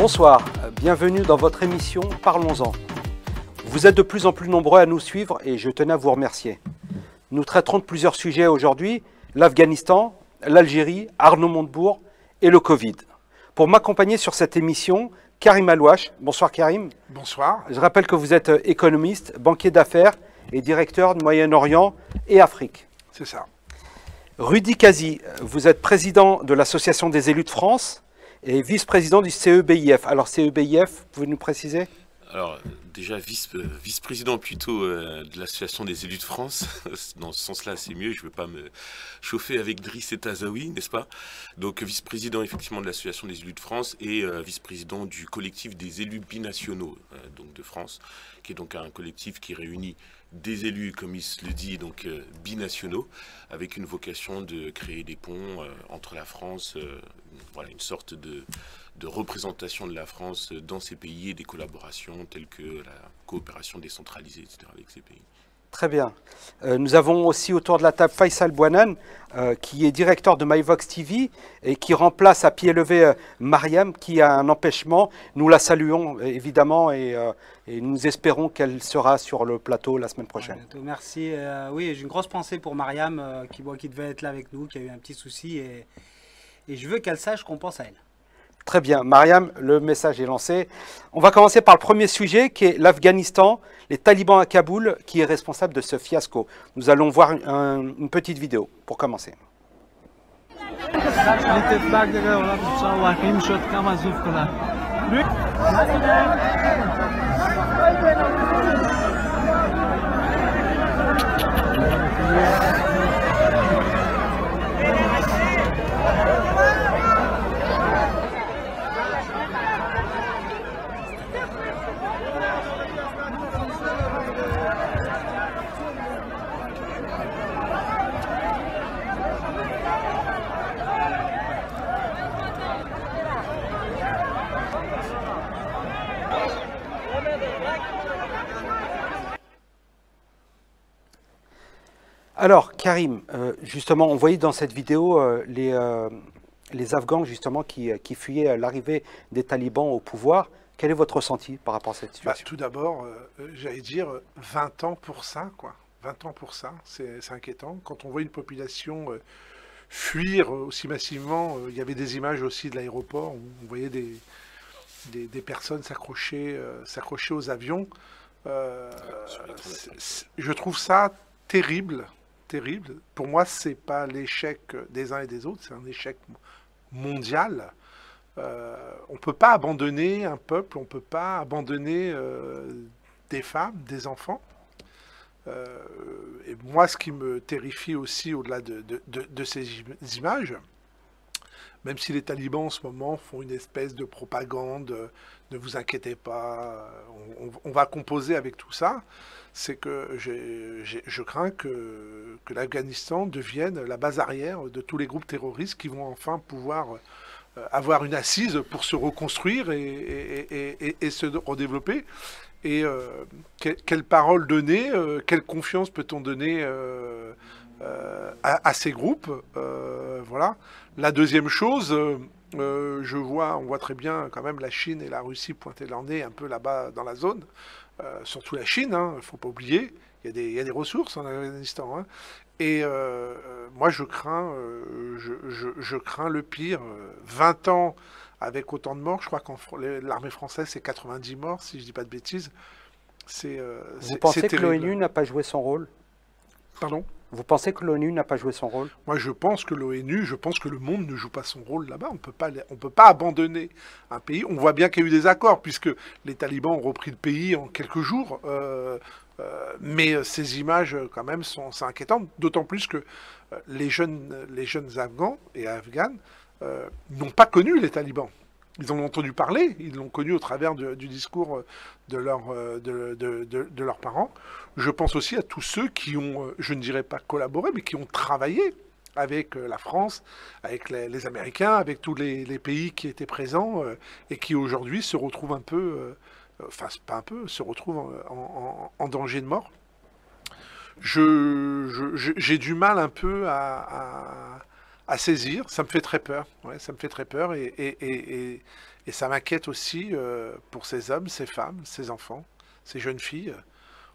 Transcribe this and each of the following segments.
Bonsoir, bienvenue dans votre émission Parlons-en. Vous êtes de plus en plus nombreux à nous suivre et je tenais à vous remercier. Nous traiterons de plusieurs sujets aujourd'hui, l'Afghanistan, l'Algérie, Arnaud Montebourg et le Covid. Pour m'accompagner sur cette émission, Karim Alouache. Bonsoir Karim. Bonsoir. Je rappelle que vous êtes économiste, banquier d'affaires et directeur de Moyen-Orient et Afrique. C'est ça. Rudy Kazi, vous êtes président de l'Association des élus de France et vice-président du CEBIF. Alors CEBIF, vous pouvez nous préciser ? Alors déjà vice-président plutôt de l'Association des élus de France. Dans ce sens-là, c'est mieux. Je ne veux pas me chauffer avec Driss et Tazaoui, n'est-ce pas? Donc vice-président effectivement de l'Association des élus de France et vice-président du collectif des élus binationaux donc de France, qui est donc un collectif qui réunit des élus, comme il se le dit, donc binationaux, avec une vocation de créer des ponts entre la France, voilà, une sorte de représentation de la France dans ces pays et des collaborations telles que la coopération décentralisée, etc. avec ces pays. Très bien. Nous avons aussi autour de la table Faisal Bouanan, qui est directeur de MyVox TV et qui remplace à pied levé Mariam, qui a un empêchement. Nous la saluons évidemment et nous espérons qu'elle sera sur le plateau la semaine prochaine. Merci. Oui, j'ai une grosse pensée pour Mariam qui devait être là avec nous, qui a eu un petit souci et je veux qu'elle sache qu'on pense à elle. Très bien. Mariam, le message est lancé. On va commencer par le premier sujet qui est l'Afghanistan, les talibans à Kaboul, qui est responsable de ce fiasco. Nous allons voir une petite vidéo pour commencer. Alors, Karim, justement, on voyait dans cette vidéo les Afghans justement qui fuyaient l'arrivée des talibans au pouvoir. Quel est votre ressenti par rapport à cette situation? Tout d'abord, j'allais dire 20 ans pour ça, quoi. 20 ans pour ça, c'est inquiétant. Quand on voit une population fuir aussi massivement, il y avait des images aussi de l'aéroport où on voyait des personnes s'accrocher aux avions. Je trouve ça terrible. Terrible. Pour moi, c'est pas l'échec des uns et des autres, c'est un échec mondial. On peut pas abandonner un peuple, on peut pas abandonner des femmes, des enfants. Et moi, ce qui me terrifie aussi, au-delà de ces images, même si les talibans en ce moment font une espèce de propagande, ne vous inquiétez pas, on va composer avec tout ça, c'est que je crains que l'Afghanistan devienne la base arrière de tous les groupes terroristes qui vont enfin pouvoir avoir une assise pour se reconstruire et se redévelopper. Et quelle parole donner, quelle confiance peut-on donner à ces groupes, voilà. La deuxième chose, on voit très bien quand même la Chine et la Russie pointer leur nez un peu là-bas dans la zone, surtout la Chine, il ne faut pas oublier, il y a des ressources en Afghanistan. Et moi je crains le pire. 20 ans avec autant de morts, je crois que l'armée française c'est 90 morts, si je ne dis pas de bêtises. Vous pensez que l'ONU n'a pas joué son rôle? Pardon? Vous pensez que l'ONU n'a pas joué son rôle? Moi, je pense que je pense que le monde ne joue pas son rôle là-bas. On peut pas abandonner un pays. On voit bien qu'il y a eu des accords, puisque les talibans ont repris le pays en quelques jours. Mais ces images, quand même, sont inquiétantes. D'autant plus que les jeunes Afghans et Afghanes n'ont pas connu les talibans. Ils en ont entendu parler, ils l'ont connu au travers du discours de leurs parents. Je pense aussi à tous ceux qui ont, je ne dirais pas collaboré, mais qui ont travaillé avec la France, avec les Américains, avec tous les pays qui étaient présents et qui aujourd'hui se retrouvent un peu, se retrouvent en danger de mort. J'ai du mal un peu à saisir, ça me fait très peur, ouais, ça me fait très peur et Et ça m'inquiète aussi pour ces hommes, ces femmes, ces enfants, ces jeunes filles.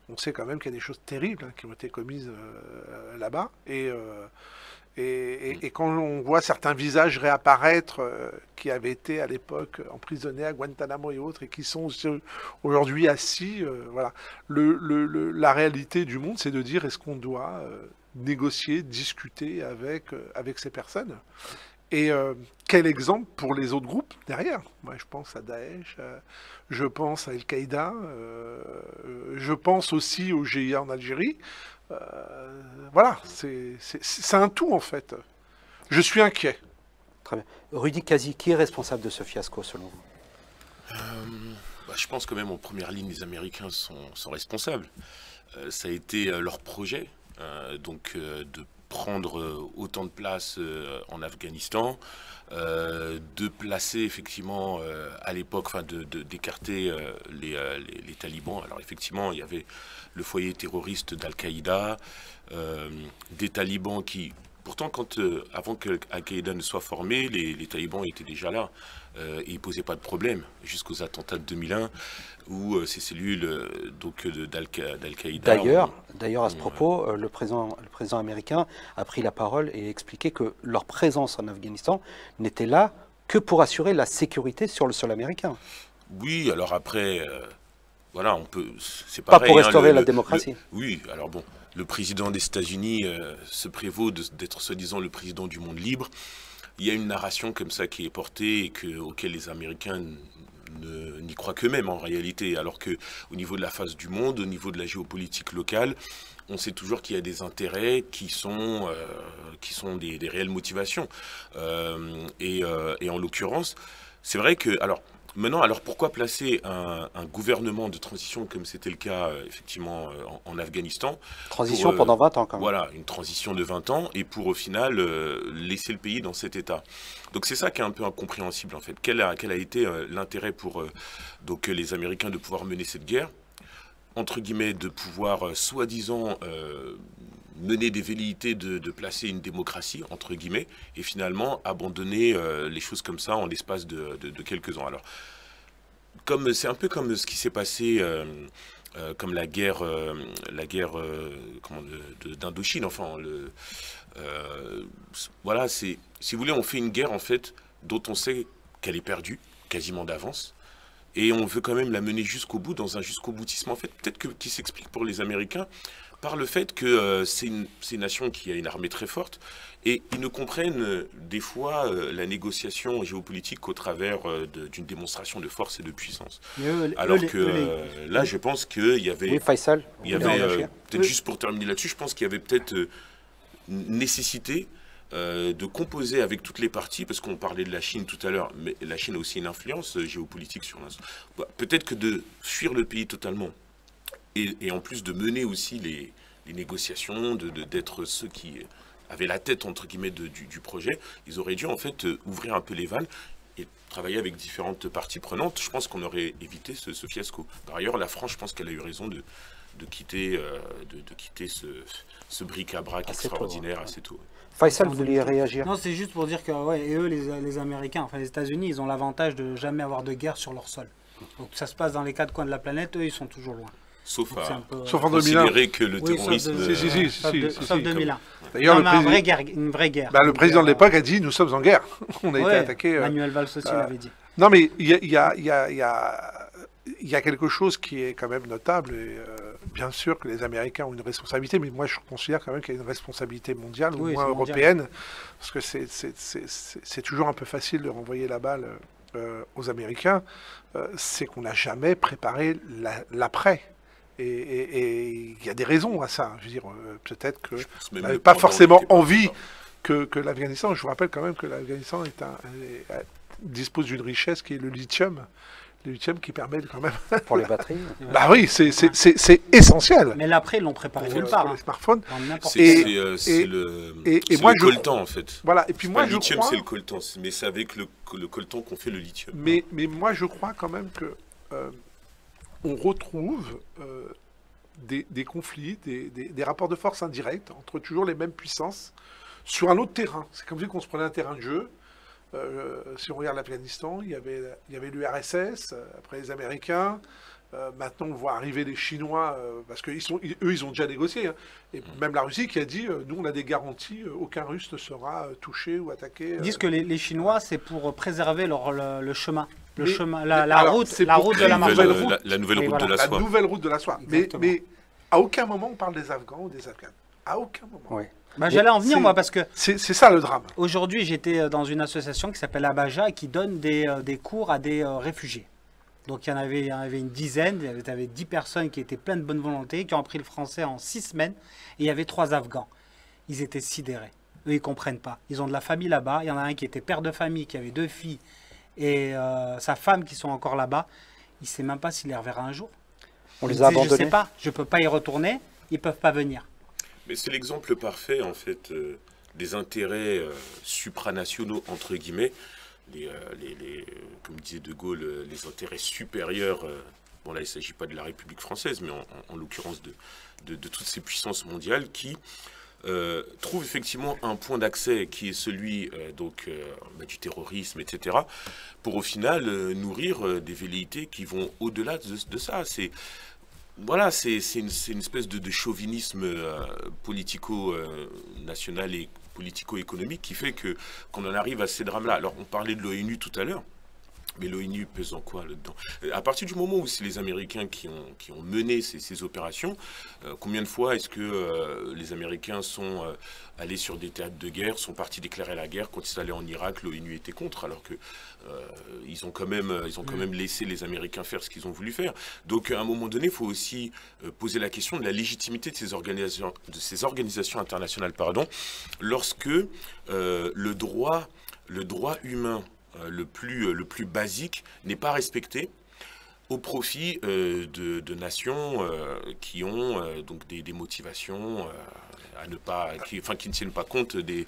On sait quand même qu'il y a des choses terribles qui ont été commises là-bas. Et quand on voit certains visages réapparaître qui avaient été à l'époque emprisonnés à Guantanamo et autres, et qui sont aujourd'hui assis, voilà. La réalité du monde, c'est de dire est-ce qu'on doit négocier, discuter avec ces personnes. Et quel exemple pour les autres groupes derrière? Moi, je pense à Daesh, je pense à Al-Qaïda, je pense aussi au GIA en Algérie. Voilà, c'est un tout en fait. Je suis inquiet. Très bien. Rudy Kazi, qui est responsable de ce fiasco selon vous? Je pense quand même en première ligne, les Américains sont responsables. Ça a été leur projet, de prendre autant de place en Afghanistan, de placer effectivement à l'époque, d'écarter les talibans. Alors effectivement, il y avait le foyer terroriste d'Al-Qaïda, des talibans qui... Pourtant, avant que Al-Qaïda ne soit formé, les talibans étaient déjà là et ils ne posaient pas de problème jusqu'aux attentats de 2001 où ces cellules d'Al-Qaïda... D'ailleurs, à ce propos, le président américain a pris la parole et expliqué que leur présence en Afghanistan n'était là que pour assurer la sécurité sur le sol américain. Oui, alors après... Voilà, on peut. C'est pas pareil, pour restaurer la démocratie. Oui, alors bon, le président des États-Unis se prévaut d'être soi-disant le président du monde libre. Il y a une narration comme ça qui est portée et auquel les Américains n'y croient qu'eux-mêmes en réalité. Alors que au niveau de la face du monde, au niveau de la géopolitique locale, on sait toujours qu'il y a des intérêts qui sont des réelles motivations. Et en l'occurrence, c'est vrai que maintenant, pourquoi placer un gouvernement de transition comme c'était le cas effectivement en Afghanistan? Transition pendant 20 ans quand même. Voilà, une transition de 20 ans et pour au final laisser le pays dans cet état. Donc c'est ça qui est un peu incompréhensible en fait. Quel a été l'intérêt pour les Américains de pouvoir mener cette guerre? Entre guillemets, de pouvoir soi-disant mener des velléités de placer une démocratie, entre guillemets, et finalement abandonner les choses comme ça en l'espace de quelques ans. Alors, c'est un peu comme ce qui s'est passé, comme la guerre d'Indochine, voilà, si vous voulez, on fait une guerre, en fait, dont on sait qu'elle est perdue, quasiment d'avance, et on veut quand même la mener jusqu'au bout, dans un jusqu'au boutisme, en fait, peut-être qui s'explique pour les Américains, par le fait que c'est une nation qui a une armée très forte et ils ne comprennent des fois la négociation géopolitique qu'au travers d'une démonstration de force et de puissance. Là, je pense qu'il y avait... Oui, Faisal. Peut-être juste pour terminer là-dessus, je pense qu'il y avait peut-être nécessité de composer avec toutes les parties, parce qu'on parlait de la Chine tout à l'heure, mais la Chine a aussi une influence géopolitique sur l'instant. Peut-être que de fuir le pays totalement, et en plus de mener aussi les négociations, d'être ceux qui avaient la tête, entre guillemets, du projet, ils auraient dû, en fait, ouvrir un peu les vannes et travailler avec différentes parties prenantes. Je pense qu'on aurait évité ce fiasco. Par ailleurs, la France, je pense qu'elle a eu raison de quitter ce bric-à-brac extraordinaire assez tôt. Faisal, vous vouliez réagir? Non, c'est juste pour dire que et eux, les Américains, enfin les États-Unis, ils ont l'avantage de jamais avoir de guerre sur leur sol. Donc ça se passe dans les quatre coins de la planète, eux, ils sont toujours loin. Sauf en 2001. Que le terrorisme... Sauf 2001. D'ailleurs, une vraie guerre. Le président de l'époque a dit « nous sommes en guerre ». On a été attaqué... Manuel Valls aussi l'avait dit. Non, mais il y a quelque chose qui est quand même notable. Et, bien sûr que les Américains ont une responsabilité, mais moi je considère quand même qu'il y a une responsabilité mondiale, ou moins européenne, parce que c'est toujours un peu facile de renvoyer la balle aux Américains. C'est qu'on n'a jamais préparé l'après. Et il y a des raisons à ça. Je veux dire, peut-être qu'on n'avait pas forcément envie que l'Afghanistan... Je vous rappelle quand même que l'Afghanistan dispose d'une richesse qui est le lithium. Le lithium qui permet quand même... Pour les batteries. Bah oui, c'est essentiel. Mais l'après, ils l'ont préparé nulle part. Pour les smartphones. C'est le coltan, en fait. Voilà. Et puis moi, le lithium, c'est le coltan. Mais c'est avec le coltan qu'on fait le lithium. Mais moi, je crois quand même que... on retrouve des conflits, des rapports de force indirects entre toujours les mêmes puissances sur un autre terrain. C'est comme si on se prenait un terrain de jeu Si on regarde l'Afghanistan, il y avait l'URSS, après les Américains. Maintenant, on voit arriver les Chinois, parce qu'eux, ils ont déjà négocié. Hein. Et même la Russie qui a dit, nous, on a des garanties, aucun Russe ne sera touché ou attaqué. Ils disent que les Chinois, c'est pour préserver le chemin. La alors, route de la marche. La nouvelle route de la La soie. nouvelle route de la soie. Mais à aucun moment, on parle des Afghans ou des Afghanes. À aucun moment. Oui. Bah, j'allais en venir, moi, parce que C'est ça le drame. aujourd'hui, j'étais dans une association qui s'appelle Abaja et qui donne des cours à des réfugiés. Donc, il y en avait une dizaine, il y avait 10 personnes qui étaient pleines de bonne volonté, qui ont appris le français en 6 semaines, et il y avait 3 Afghans. Ils étaient sidérés. Eux, ils ne comprennent pas. Ils ont de la famille là-bas. Il y en a un qui était père de famille, qui avait 2 filles, et sa femme qui sont encore là-bas. Il ne sait même pas s'il les reverra un jour. On les Il a disait, je ne abandonnés. sais pas, je ne peux pas y retourner, ils ne peuvent pas venir. Mais c'est l'exemple parfait, en fait, des intérêts supranationaux, entre guillemets, comme disait De Gaulle, les intérêts supérieurs. Bon, là, il ne s'agit pas de la République française, mais en l'occurrence de toutes ces puissances mondiales qui trouvent effectivement un point d'accès qui est celui du terrorisme, etc., pour au final nourrir des velléités qui vont au-delà de ça. Voilà, c'est une espèce de chauvinisme politico-national et politico-économique qui fait qu'on en arrive à ces drames-là. Alors, on parlait de l'ONU tout à l'heure, mais l'ONU pèse en quoi là-dedans? À partir du moment où c'est les Américains qui ont mené ces opérations, combien de fois est-ce que les Américains sont allés sur des théâtres de guerre, sont partis déclarer la guerre? Quand ils sont allés en Irak, l'ONU était contre, alors que ils ont quand même laissé les Américains faire ce qu'ils ont voulu faire. Donc à un moment donné, il faut aussi poser la question de la légitimité de ces organisations internationales, lorsque le droit humain le plus basique n'est pas respecté au profit de nations qui ont donc des motivations à ne pas, qui ne tiennent pas compte des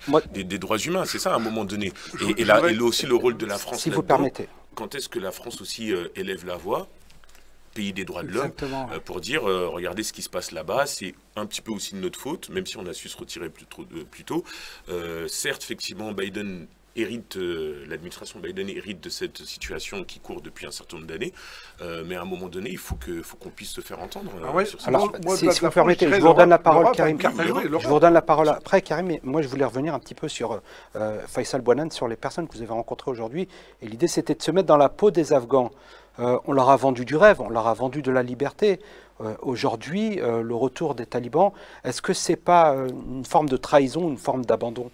droits humains. C'est ça à un moment donné. Et là aussi le rôle de la France. Si vous permettez. Quand est-ce que la France aussi élève la voix, pays des droits de l'homme, pour dire regardez ce qui se passe là-bas, c'est un petit peu aussi de notre faute, même si on a su se retirer plus tôt. Certes, effectivement, l'administration Biden hérite de cette situation qui court depuis un certain nombre d'années, mais à un moment donné, il faut qu'on puisse se faire entendre. Sur ça. Alors, si vous permettez, je vous redonne la parole, Karim. Je vous redonne la parole après, Karim, mais moi je voulais revenir un petit peu sur Faisal Bouanane, sur les personnes que vous avez rencontrées aujourd'hui. Et l'idée, c'était de se mettre dans la peau des Afghans. On leur a vendu du rêve, on leur a vendu de la liberté. Aujourd'hui, le retour des talibans, est-ce que c'est pas une forme de trahison, une forme d'abandon?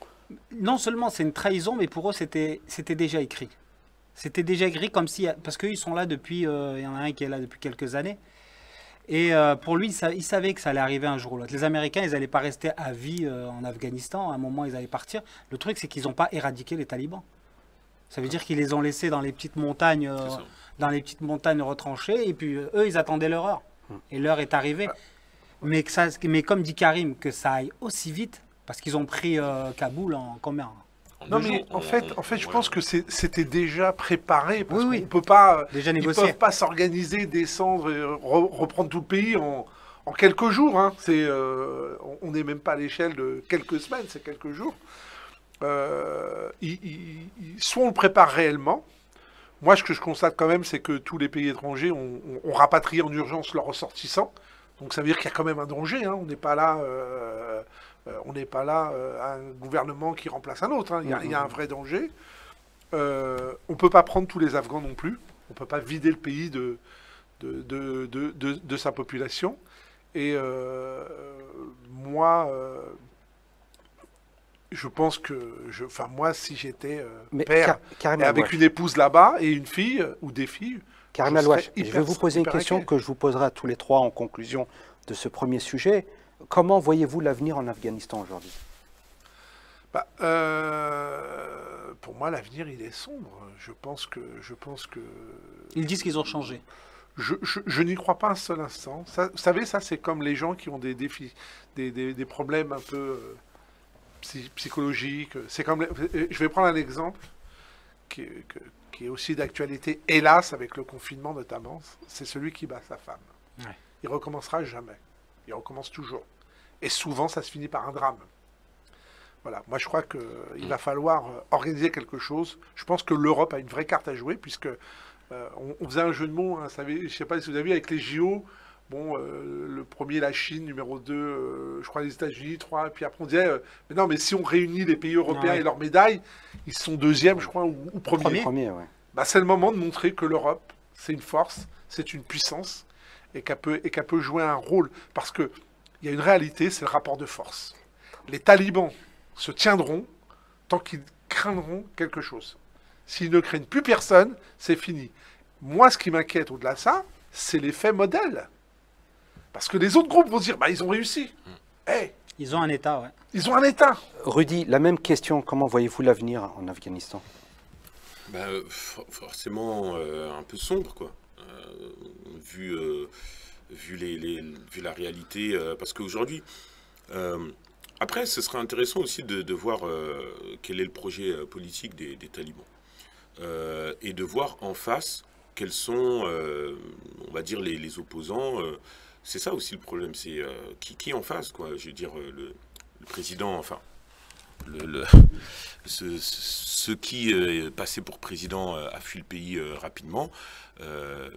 Non seulement c'est une trahison, mais pour eux, c'était déjà écrit. C'était déjà écrit comme si... Parce qu'eux, ils sont là depuis... Il y en a un qui est là depuis quelques années. Et pour lui, il savait que ça allait arriver un jour ou l'autre. Les Américains, ils n'allaient pas rester à vie en Afghanistan. À un moment, ils allaient partir. Le truc, c'est qu'ils n'ont pas éradiqué les talibans. Ça veut dire qu'ils les ont laissés dans les petites montagnes, retranchées. Et puis, eux, ils attendaient leur heure. Et l'heure est arrivée. Mais comme dit Karim, que ça aille aussi vite... Parce qu'ils ont pris Kaboul en combien? Non, mais en fait, je pense que c'était déjà préparé. Parce qu'on peut pas. Déjà ils peuvent pas s'organiser, descendre et reprendre tout le pays en quelques jours. Hein. On n'est même pas à l'échelle de quelques semaines, c'est quelques jours. Soit on le prépare réellement. Moi, ce que je constate quand même, c'est que tous les pays étrangers ont rapatrié en urgence leurs ressortissants. Donc ça veut dire qu'il y a quand même un danger. Hein. On n'est pas là. À un gouvernement qui remplace un autre. Hein. Il y a un vrai danger. On ne peut pas prendre tous les Afghans non plus. On ne peut pas vider le pays de sa population. Et moi, je pense que... moi, si j'étais père, et avec une épouse là-bas, et une fille, ou des filles... Karim Alouache, je vais vous poser une question que je vous poserai à tous les trois en conclusion de ce premier sujet. Comment voyez-vous l'avenir en Afghanistan aujourd'hui? Pour moi, l'avenir, il est sombre. Je pense que... Ils disent qu'ils ont changé. Je n'y crois pas un seul instant. Ça, vous savez, ça, c'est comme les gens qui ont des défis, des problèmes un peu psychologiques. C'est comme... Je vais prendre un exemple qui est aussi d'actualité, hélas, avec le confinement notamment. C'est celui qui bat sa femme. Ouais. Il recommencera jamais. Il recommence toujours. Et souvent, ça se finit par un drame. Voilà, moi je crois qu'il va falloir organiser quelque chose. Je pense que l'Europe a une vraie carte à jouer, puisque on faisait un jeu de mots, hein, je ne sais pas si vous avez vu, avec les JO. Bon, le premier, la Chine, numéro 2, je crois les États-Unis, 3. Et puis après, on disait, mais non, mais si on réunit les pays européens et leurs médailles, ils sont deuxième, je crois, ou premier. Ouais. Bah, c'est le moment de montrer que l'Europe, c'est une force, c'est une puissance, et qu'elle peut jouer un rôle. Parce qu'il y a une réalité, c'est le rapport de force. Les talibans se tiendront tant qu'ils craindront quelque chose. S'ils ne craignent plus personne, c'est fini. Moi, ce qui m'inquiète au-delà de ça, c'est l'effet modèle. Parce que les autres groupes vont dire, bah, ils ont réussi. Hey, Ils ont un État, ouais. ils ont un État. Rudy, la même question, comment voyez-vous l'avenir en Afghanistan? Forcément un peu sombre, quoi. Vu la réalité, parce qu'aujourd'hui, après, ce serait intéressant aussi de voir quel est le projet politique des talibans. Et de voir en face quels sont, on va dire, les opposants. C'est ça aussi le problème, c'est qui est en face, quoi. Je veux dire, le président, enfin, ce qui est passé pour président a fui le pays rapidement.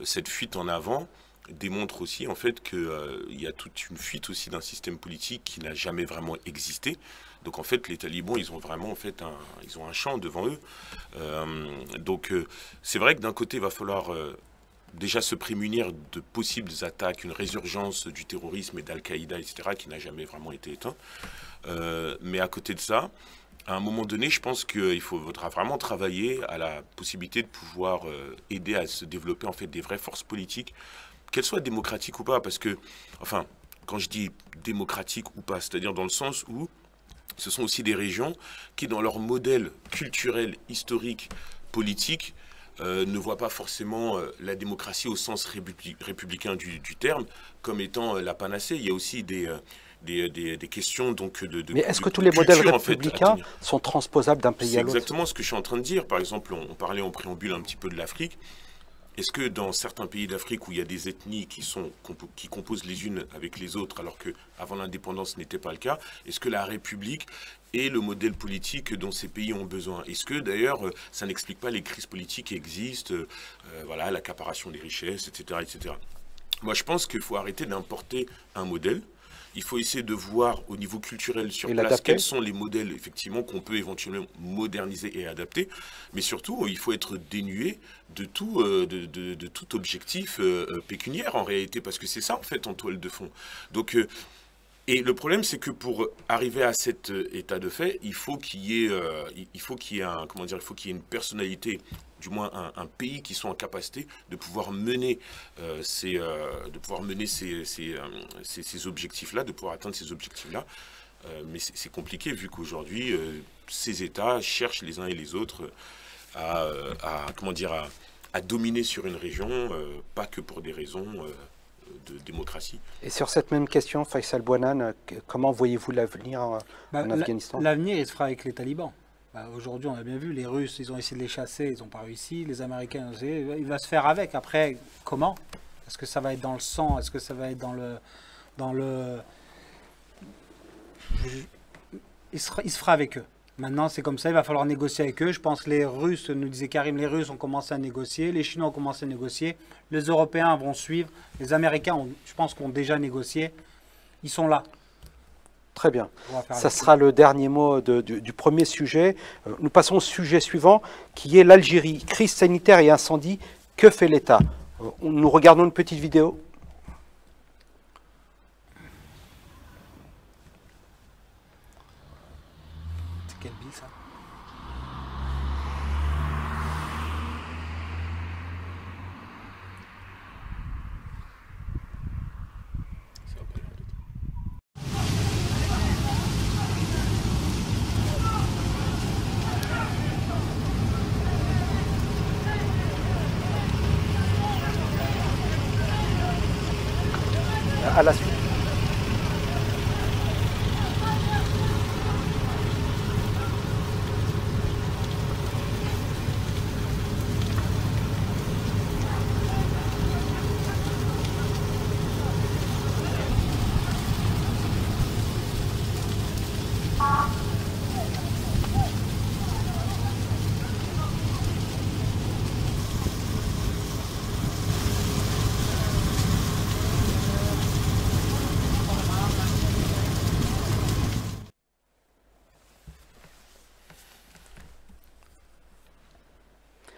Cette fuite en avant démontre aussi en fait qu'il y a toute une fuite aussi d'un système politique qui n'a jamais vraiment existé. Donc en fait les talibans ils ont vraiment en fait ils ont un champ devant eux. Donc c'est vrai que d'un côté il va falloir déjà se prémunir de possibles attaques, une résurgence du terrorisme et d'Al-Qaïda, etc., qui n'a jamais vraiment été éteint. Mais à côté de ça, à un moment donné, je pense qu'il faudra vraiment travailler à la possibilité de pouvoir aider à se développer en fait des vraies forces politiques, qu'elles soient démocratiques ou pas, parce que, enfin, quand je dis démocratique ou pas, c'est-à-dire dans le sens où ce sont aussi des régions qui, dans leur modèle culturel, historique, politique, ne voient pas forcément la démocratie au sens républicain du terme comme étant la panacée. Il y a aussi des questions donc de Mais est-ce que tous les modèles culture, républicains en fait, sont transposables d'un pays c'est à l'autre? exactement ce que je suis en train de dire. Par exemple, on parlait en préambule un petit peu de l'Afrique. Est-ce que dans certains pays d'Afrique où il y a des ethnies qui composent les unes avec les autres, alors qu'avant l'indépendance ce n'était pas le cas, est-ce que la République est le modèle politique dont ces pays ont besoin? Est-ce que d'ailleurs ça n'explique pas les crises politiques qui existent, voilà, l'accaparation des richesses, etc., etc. Moi je pense qu'il faut arrêter d'importer un modèle. Il faut essayer de voir au niveau culturel sur place quels sont les modèles effectivement qu'on peut éventuellement moderniser et adapter. Mais surtout, il faut être dénué de tout objectif pécuniaire en réalité, parce que c'est ça en fait en toile de fond. Donc, et le problème, c'est que pour arriver à cet état de fait, il faut qu'il y ait, comment dire, il faut qu'il y ait une personnalité, du moins un pays qui soit en capacité de pouvoir mener ces objectifs-là, de pouvoir atteindre ces objectifs-là. Mais c'est compliqué vu qu'aujourd'hui, ces États cherchent les uns et les autres à dominer sur une région, pas que pour des raisons de démocratie. Et sur cette même question, Faisal Bouanan, comment voyez-vous l'avenir en Afghanistan? L'avenir, il se fera avec les talibans. Aujourd'hui, on a bien vu, les Russes, ils ont essayé de les chasser, ils n'ont pas réussi. Les Américains, il va se faire avec. Après, comment? Est-ce que ça va être dans le sang? Est-ce que ça va être dans le... Il se fera avec eux. Maintenant, c'est comme ça, il va falloir négocier avec eux. Je pense que les Russes, nous disait Karim, les Russes ont commencé à négocier, les Chinois ont commencé à négocier, les Européens vont suivre, les Américains, je pense, qu'on déjà négocié. Ils sont là. Très bien. Ça sera le dernier mot du premier sujet. Nous passons au sujet suivant, qui est l'Algérie. Crise sanitaire et incendie, que fait l'État? Nous regardons une petite vidéo. C'est quelle ville, ça? À la suite.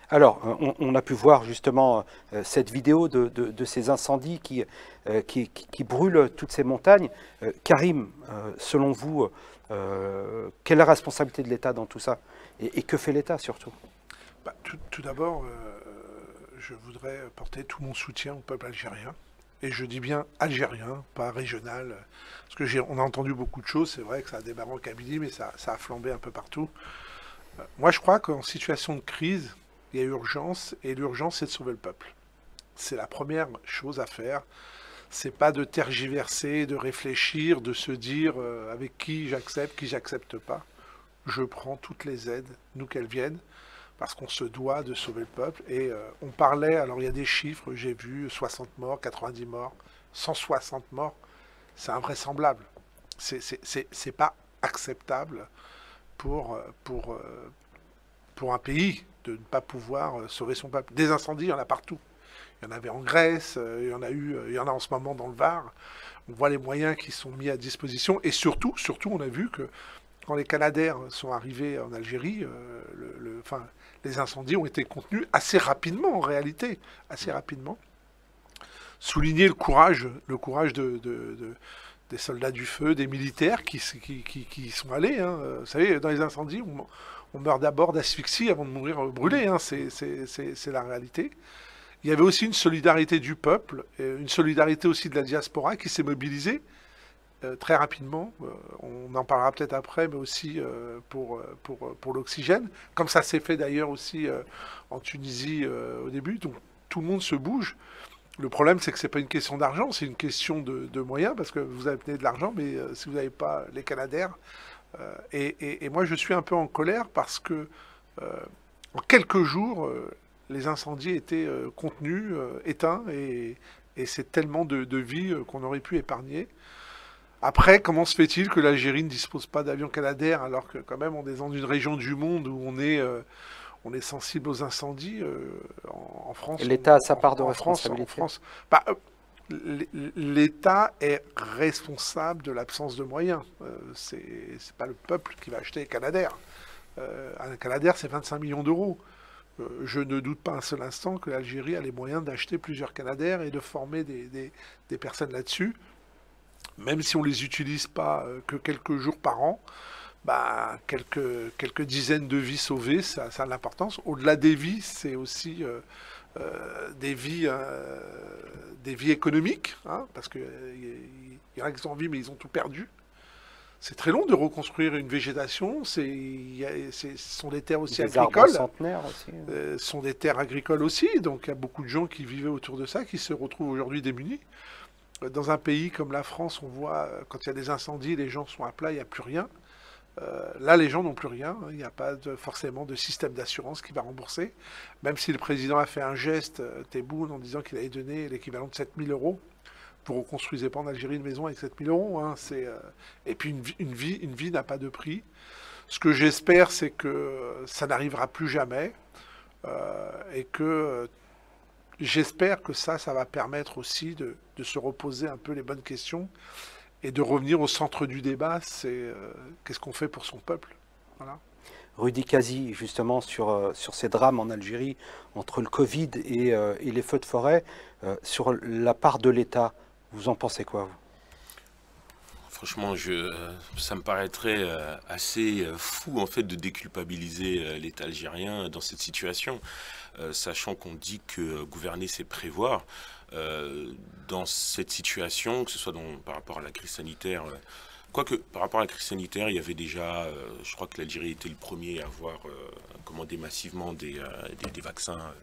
Alors, on a pu voir justement cette vidéo de ces incendies qui brûlent toutes ces montagnes. Karim, selon vous, quelle est la responsabilité de l'État dans tout ça? Et que fait l'État surtout? Bah, tout d'abord, je voudrais porter tout mon soutien au peuple algérien. Et je dis bien algérien, pas régional. Parce que on a entendu beaucoup de choses. C'est vrai que ça a démarré en Kabylie, mais ça a flambé un peu partout. Moi, je crois qu'en situation de crise, il y a urgence. Et l'urgence, c'est de sauver le peuple. C'est la première chose à faire. C'est pas de tergiverser, de réfléchir, de se dire avec qui j'accepte pas. Je prends toutes les aides, d'où qu'elles viennent, parce qu'on se doit de sauver le peuple. Et on parlait, alors il y a des chiffres, j'ai vu 60 morts, 90 morts, 160 morts. C'est invraisemblable. C'est pas acceptable pour un pays de ne pas pouvoir sauver son peuple. Des incendies, il y en a partout. Il y en avait en Grèce, il y en a en ce moment dans le Var. On voit les moyens qui sont mis à disposition. Et surtout, on a vu que quand les Canadaires sont arrivés en Algérie, les incendies ont été contenus assez rapidement, en réalité. Assez rapidement. Souligner le courage des soldats du feu, des militaires qui sont allés. Hein. Vous savez, dans les incendies, on meurt d'abord d'asphyxie avant de mourir brûlé. Hein. C'est la réalité. Il y avait aussi une solidarité du peuple, une solidarité aussi de la diaspora qui s'est mobilisée très rapidement. On en parlera peut-être après, mais aussi pour l'oxygène, comme ça s'est fait d'ailleurs aussi en Tunisie au début. Donc tout le monde se bouge. Le problème, c'est que ce n'est pas une question d'argent, c'est une question de moyens, parce que vous avez de l'argent, mais si vous n'avez pas les Canadaires. Et moi, je suis un peu en colère parce que en quelques jours, les incendies étaient contenus, éteints, et c'est tellement de vies qu'on aurait pu épargner. Après, comment se fait-il que l'Algérie ne dispose pas d'avions Canadair alors que quand même on est dans une région du monde où on est sensible aux incendies en France. L'État a sa part de responsabilité. L'État est responsable de l'absence de moyens. C'est pas le peuple qui va acheter les Canadair. Un Canadair, c'est 25 millions d'euros. Je ne doute pas un seul instant que l'Algérie a les moyens d'acheter plusieurs Canadair et de former des personnes là-dessus. Même si on ne les utilise pas que quelques jours par an, bah, quelques dizaines de vies sauvées, ça a de l'importance. Au-delà des vies, c'est aussi des vies économiques, hein, parce qu'il y en a qui sont en vie, mais ils ont tout perdu. C'est très long de reconstruire une végétation. Ce sont des terres aussi agricoles. Centenaires aussi. Sont des terres agricoles aussi. Donc il y a beaucoup de gens qui vivaient autour de ça, qui se retrouvent aujourd'hui démunis. Dans un pays comme la France, on voit, quand il y a des incendies, les gens sont à plat, il n'y a plus rien. Là, les gens n'ont plus rien. Il n'y a pas forcément de système d'assurance qui va rembourser. Même si le président a fait un geste, Tebboune, en disant qu'il allait donner l'équivalent de 7 000 euros. Vous ne reconstruisez pas en Algérie une maison avec 7 000 euros. Hein, et puis une vie n'a pas de prix. Ce que j'espère, c'est que ça n'arrivera plus jamais. Et que j'espère que ça va permettre aussi de se reposer un peu les bonnes questions et de revenir au centre du débat, c'est qu'est-ce qu'on fait pour son peuple. Voilà. Rudy Kazi, justement, sur ces drames en Algérie, entre le Covid et les feux de forêt, sur la part de l'État, vous en pensez quoi, vous ? Franchement, ça me paraîtrait assez fou en fait de déculpabiliser l'État algérien dans cette situation, sachant qu'on dit que gouverner c'est prévoir. Dans cette situation, que ce soit par rapport à la crise sanitaire, quoique par rapport à la crise sanitaire, il y avait déjà, je crois que l'Algérie était le premier à avoir commandé massivement des vaccins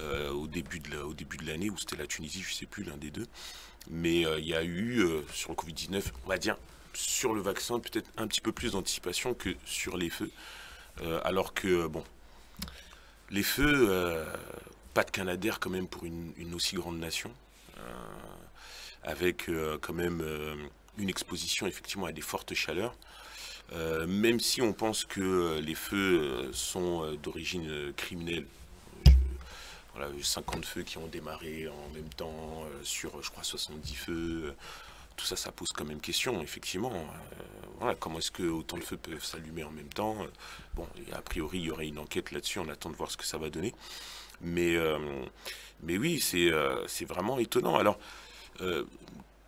au début de l'année, ou c'était la Tunisie, je ne sais plus, l'un des deux. Mais il y a eu, sur le Covid-19, on va dire, sur le vaccin, peut-être un petit peu plus d'anticipation que sur les feux. Alors que, bon, les feux, pas de Canadair quand même pour une aussi grande nation, avec quand même une exposition effectivement à des fortes chaleurs. Même si on pense que les feux sont d'origine criminelle. Voilà, 50 feux qui ont démarré en même temps sur, je crois, 70 feux. tout ça, ça pose quand même question, effectivement. Voilà, comment est-ce que autant de feux peuvent s'allumer en même temps? Bon, a priori, il y aurait une enquête là-dessus, on attend de voir ce que ça va donner. Mais oui, c'est vraiment étonnant. Alors,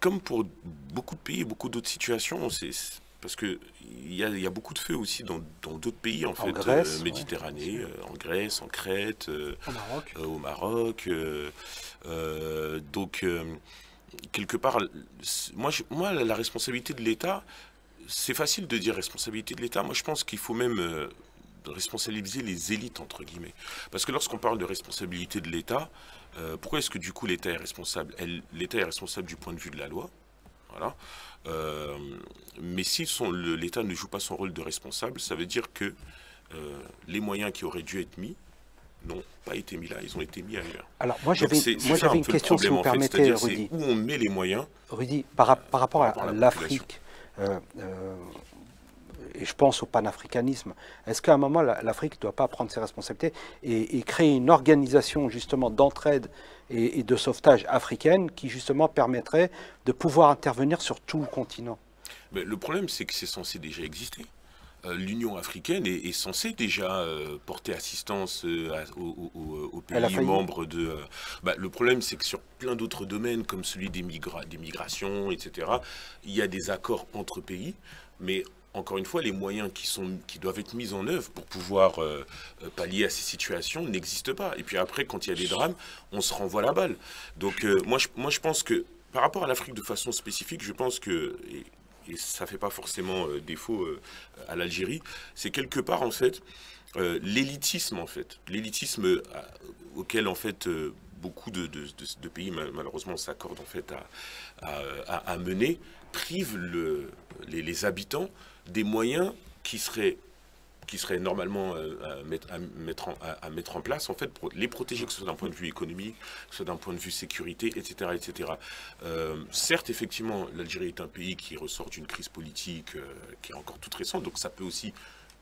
comme pour beaucoup de pays, beaucoup d'autres situations, parce que il y a beaucoup de feux aussi dans d'autres pays, en fait, Grèce, Méditerranée, en Grèce, en Crète, au Maroc. Donc, quelque part, moi, la responsabilité de l'État, c'est facile de dire responsabilité de l'État. Moi, je pense qu'il faut même responsabiliser les élites, entre guillemets. Parce que lorsqu'on parle de responsabilité de l'État, pourquoi est-ce que du coup l'État est responsable? L'État est responsable du point de vue de la loi. Voilà. Mais si l'État ne joue pas son rôle de responsable, ça veut dire que les moyens qui auraient dû être mis n'ont pas été mis là, ils ont été mis ailleurs. Alors moi j'avais une question, si vous permettez, Rudy. Où on met les moyens. Rudy, par rapport à l'Afrique, et je pense au panafricanisme, est-ce qu'à un moment l'Afrique ne doit pas prendre ses responsabilités et créer une organisation justement d'entraide et de sauvetage africaine qui justement permettrait de pouvoir intervenir sur tout le continent? Mais le problème, c'est que c'est censé déjà exister. L'Union africaine est censée déjà porter assistance aux pays membres de... le problème, c'est que sur plein d'autres domaines, comme celui des migrations, etc., il y a des accords entre pays, mais encore une fois, les moyens qui doivent être mis en œuvre pour pouvoir pallier à ces situations n'existent pas. Et puis après, quand il y a des drames, on se renvoie la balle. Donc moi, je pense que par rapport à l'Afrique de façon spécifique, je pense que... et ça ne fait pas forcément défaut à l'Algérie, c'est quelque part, en fait, l'élitisme, en fait. L'élitisme auquel, en fait, beaucoup de pays, malheureusement, s'accordent, en fait, à mener, prive les habitants des moyens qui seraient normalement à mettre en place, en fait, pour les protéger, que ce soit d'un point de vue économique, que ce soit d'un point de vue sécurité, etc. etc. Certes, effectivement, l'Algérie est un pays qui ressort d'une crise politique qui est encore toute récente, donc ça peut aussi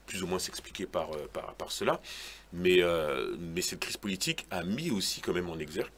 plus ou moins s'expliquer par cela, mais cette crise politique a mis aussi quand même en exergue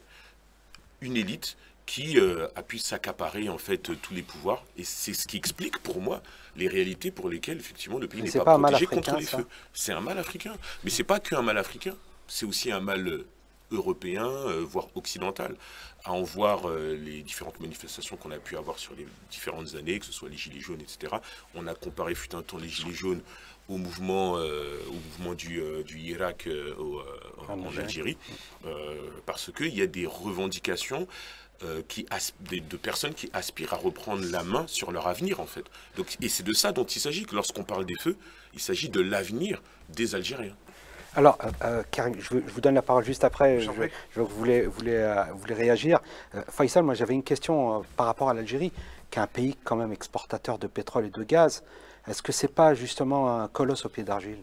une élite qui a pu s'accaparer en fait tous les pouvoirs, et c'est ce qui explique pour moi les réalités pour lesquelles effectivement le pays n'est pas protégé contre les feux. C'est un mal africain, mais c'est pas qu'un mal africain, c'est aussi un mal européen, voire occidental. À en voir les différentes manifestations qu'on a pu avoir sur les différentes années, que ce soit les Gilets jaunes, etc. On a comparé fut un temps les Gilets jaunes au mouvement du Irak en Algérie, parce qu'il y a des revendications de personnes qui aspirent à reprendre la main sur leur avenir, en fait. Donc, et c'est de ça dont il s'agit, que lorsqu'on parle des feux, il s'agit de l'avenir des Algériens. Alors, Karim, je vous donne la parole juste après, je vois que vous voulez réagir. Faisal, moi j'avais une question par rapport à l'Algérie, qui est un pays quand même exportateur de pétrole et de gaz. Est-ce que c'est pas justement un colosse au pied d'argile?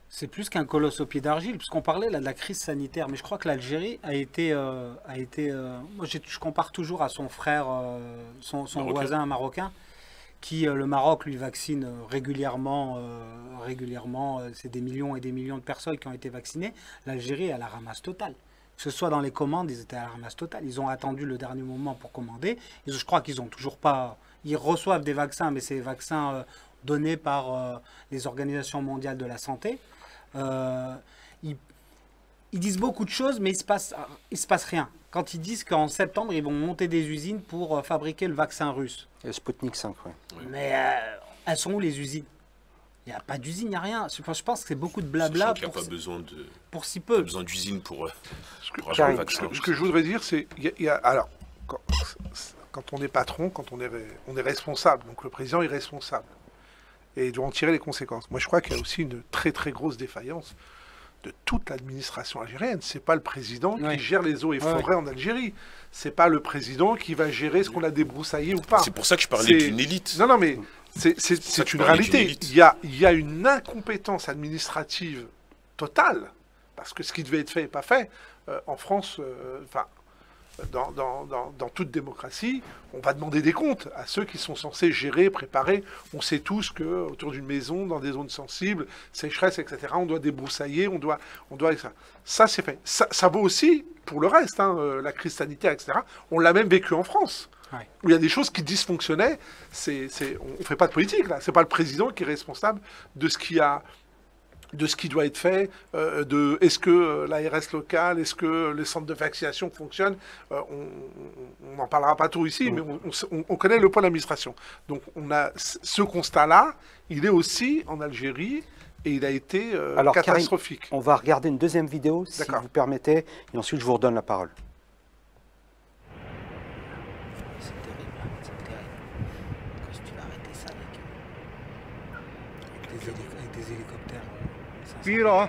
C'est plus qu'un colosse au pied d'argile, puisqu'on parlait là de la crise sanitaire, mais je crois que l'Algérie a été moi je compare toujours à son frère, son voisin marocain, qui le Maroc lui vaccine régulièrement, c'est des millions et des millions de personnes qui ont été vaccinées. L'Algérie est à la ramasse totale. Que ce soit dans les commandes, ils étaient à la ramasse totale. Ils ont attendu le dernier moment pour commander. Je crois qu'ils ont toujours pas... Ils reçoivent des vaccins, mais c'est des vaccins donnés par les organisations mondiales de la santé. Ils disent beaucoup de choses, mais il se passe rien. Quand ils disent qu'en septembre, ils vont monter des usines pour fabriquer le vaccin russe. Le Sputnik 5, oui. Mais elles sont où les usines? Il n'y a pas d'usine, il n'y a rien. Je pense que c'est beaucoup de blabla pour si peu. Pas besoin d'usine pour avoir le vaccin. Ce que je voudrais dire, c'est... Alors, quand on est patron, quand on est responsable, donc le président est responsable, et il doit en tirer les conséquences. Moi, je crois qu'il y a aussi une très très grosse défaillance de toute l'administration algérienne. C'est pas le président qui gère les eaux et forêts en Algérie. C'est pas le président qui va gérer ce qu'on a débroussaillé ou pas. C'est pour ça que je parlais d'une élite. Non, mais c'est une réalité. Il y a une incompétence administrative totale, parce que ce qui devait être fait n'est pas fait. En France, dans toute démocratie, on va demander des comptes à ceux qui sont censés gérer, préparer. On sait tous que autour d'une maison, dans des zones sensibles, sécheresse, etc., on doit débroussailler, on doit ça c'est fait. Ça vaut aussi pour le reste, la crise sanitaire, etc. On l'a même vécu en France. Ouais. où il y a des choses qui dysfonctionnaient. On ne fait pas de politique, là. Ce n'est pas le président qui est responsable de ce qui doit être fait, est-ce que l'ARS locale, est-ce que les centres de vaccination fonctionnent. On n'en parlera pas tout ici, mais on connaît le point de l'administration. Donc on a ce constat-là, il est aussi en Algérie, et il a été Alors, catastrophique. Karim, on va regarder une deuxième vidéo, si D'accord. vous permettez, et ensuite je vous redonne la parole. C'est terrible, hein, c'est terrible. Quand tu vas arrêter ça avec des hélicoptères. كبيرة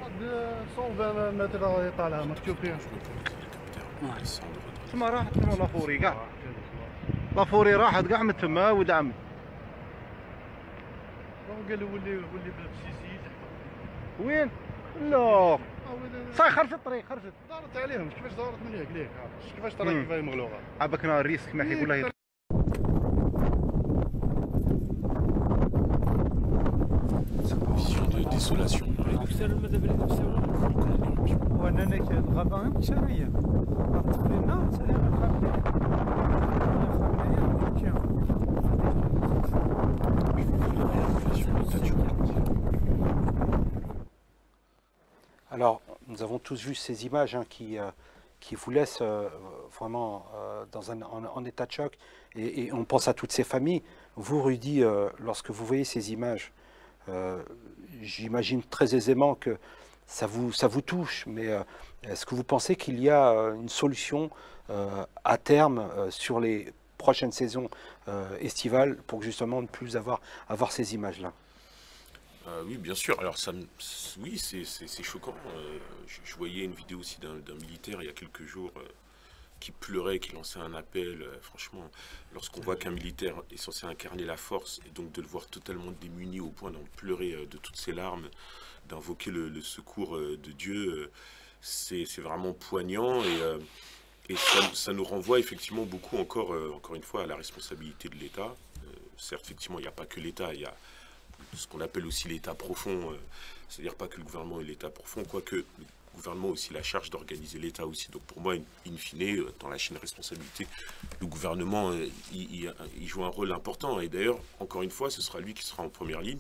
قد 120 متر طالعة مكتوب فيها تما راحت تما لافوري كاع لافوري راحت كاع من تما ودعم قالوا ولي بسيسي وين؟ لا صاي خرجت الطريق خرجت دارت عليهم كيفاش دارت من هيك ليك كيفاش ترى كيفاش مغلوقة عباك الريسك ما حيقول لها Vision de désolation. Alors, nous avons tous vu ces images qui vous laissent vraiment en état de choc, et on pense à toutes ces familles. Vous, Rudy, lorsque vous voyez ces images, j'imagine très aisément que ça vous touche, mais est-ce que vous pensez qu'il y a une solution à terme sur les prochaines saisons estivales pour justement ne plus avoir ces images-là? Oui, bien sûr. Alors, oui, c'est choquant. Je voyais une vidéo aussi d'un militaire il y a quelques jours qui pleurait, qui lançait un appel. Franchement, lorsqu'on voit qu'un militaire est censé incarner la force, et donc de le voir totalement démuni au point d'en pleurer de toutes ses larmes, d'invoquer le secours de Dieu, c'est vraiment poignant. Et ça nous renvoie effectivement beaucoup encore une fois à la responsabilité de l'État. Certes, effectivement, il n'y a pas que l'État, il y a ce qu'on appelle aussi l'État profond, c'est-à-dire pas que le gouvernement est l'État profond, quoique le gouvernement a aussi la charge d'organiser l'État aussi. Donc pour moi, in fine, dans la chaîne de responsabilité, le gouvernement, il joue un rôle important. Et d'ailleurs, encore une fois, ce sera lui qui sera en première ligne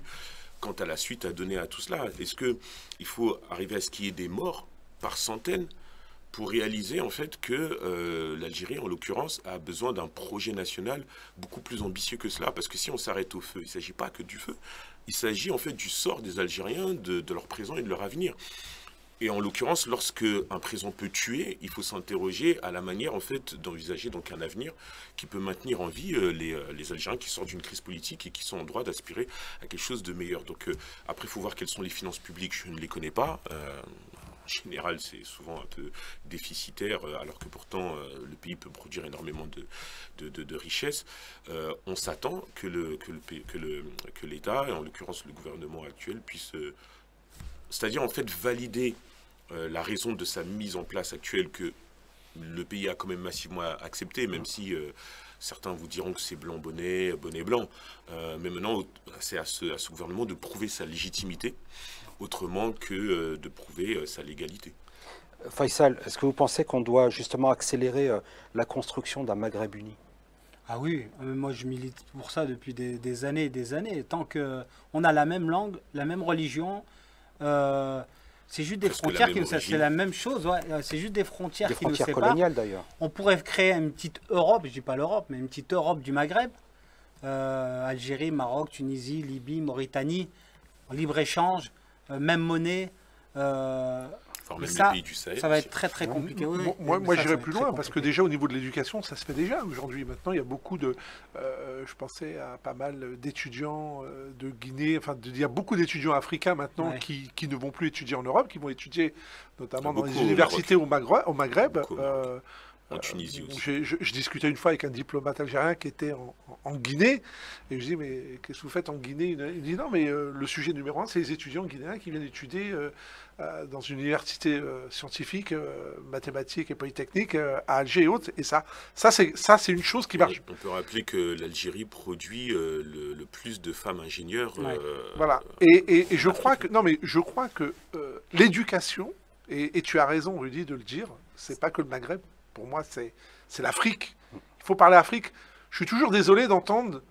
quant à la suite à donner à tout cela. Est-ce qu'il faut arriver à ce qu'il y ait des morts par centaines pour réaliser en fait que l'Algérie, en l'occurrence, a besoin d'un projet national beaucoup plus ambitieux que cela? Parce que si on s'arrête au feu, il ne s'agit pas que du feu, il s'agit en fait du sort des Algériens, de leur présent et de leur avenir. Et en l'occurrence, lorsque un présent peut tuer, il faut s'interroger à la manière en fait d'envisager donc un avenir qui peut maintenir en vie les Algériens qui sortent d'une crise politique et qui sont en droit d'aspirer à quelque chose de meilleur. Donc après, il faut voir quelles sont les finances publiques, je ne les connais pas. En général, c'est souvent un peu déficitaire, alors que pourtant le pays peut produire énormément de richesses. On s'attend que l'État, et en l'occurrence le gouvernement actuel, puisse, c'est-à-dire en fait valider la raison de sa mise en place actuelle que le pays a quand même massivement accepté, même si certains vous diront que c'est blanc bonnet blanc. Mais maintenant, c'est à ce gouvernement de prouver sa légitimité, autrement que de prouver sa légalité. Faisal, est-ce que vous pensez qu'on doit justement accélérer la construction d'un Maghreb uni? Ah oui, moi je milite pour ça depuis des années et des années. Tant qu'on a la même langue, la même religion, c'est juste des frontières qui nous séparent. C'est la même chose, ouais, c'est juste des frontières qui nous séparent. Des frontières coloniales d'ailleurs. On pourrait créer une petite Europe, je ne dis pas l'Europe, mais une petite Europe du Maghreb. Algérie, Maroc, Tunisie, Libye, Mauritanie, libre-échange, même monnaie. Ça va être très très compliqué. Oui, moi j'irais plus loin parce que déjà au niveau de l'éducation ça se fait déjà aujourd'hui. Maintenant il y a beaucoup de, je pensais à pas mal d'étudiants de Guinée, enfin il y a beaucoup d'étudiants africains maintenant qui ne vont plus étudier en Europe, qui vont étudier notamment dans les universités au Maghreb. En Tunisie aussi. Je discutais une fois avec un diplomate algérien qui était en Guinée, et je dis mais qu'est-ce que vous faites en Guinée? Il me dit non mais le sujet numéro 1 c'est les étudiants guinéens qui viennent étudier dans une université scientifique, mathématique et polytechnique à Alger et autres, et ça c'est une chose qui marche. On peut rappeler que l'Algérie produit le plus de femmes ingénieurs. Voilà, et je crois que l'éducation, et tu as raison Rudy de le dire, c'est pas que le Maghreb. Pour moi, c'est l'Afrique. Il Il faut parler Afrique. Je suis toujours désolé d'entendre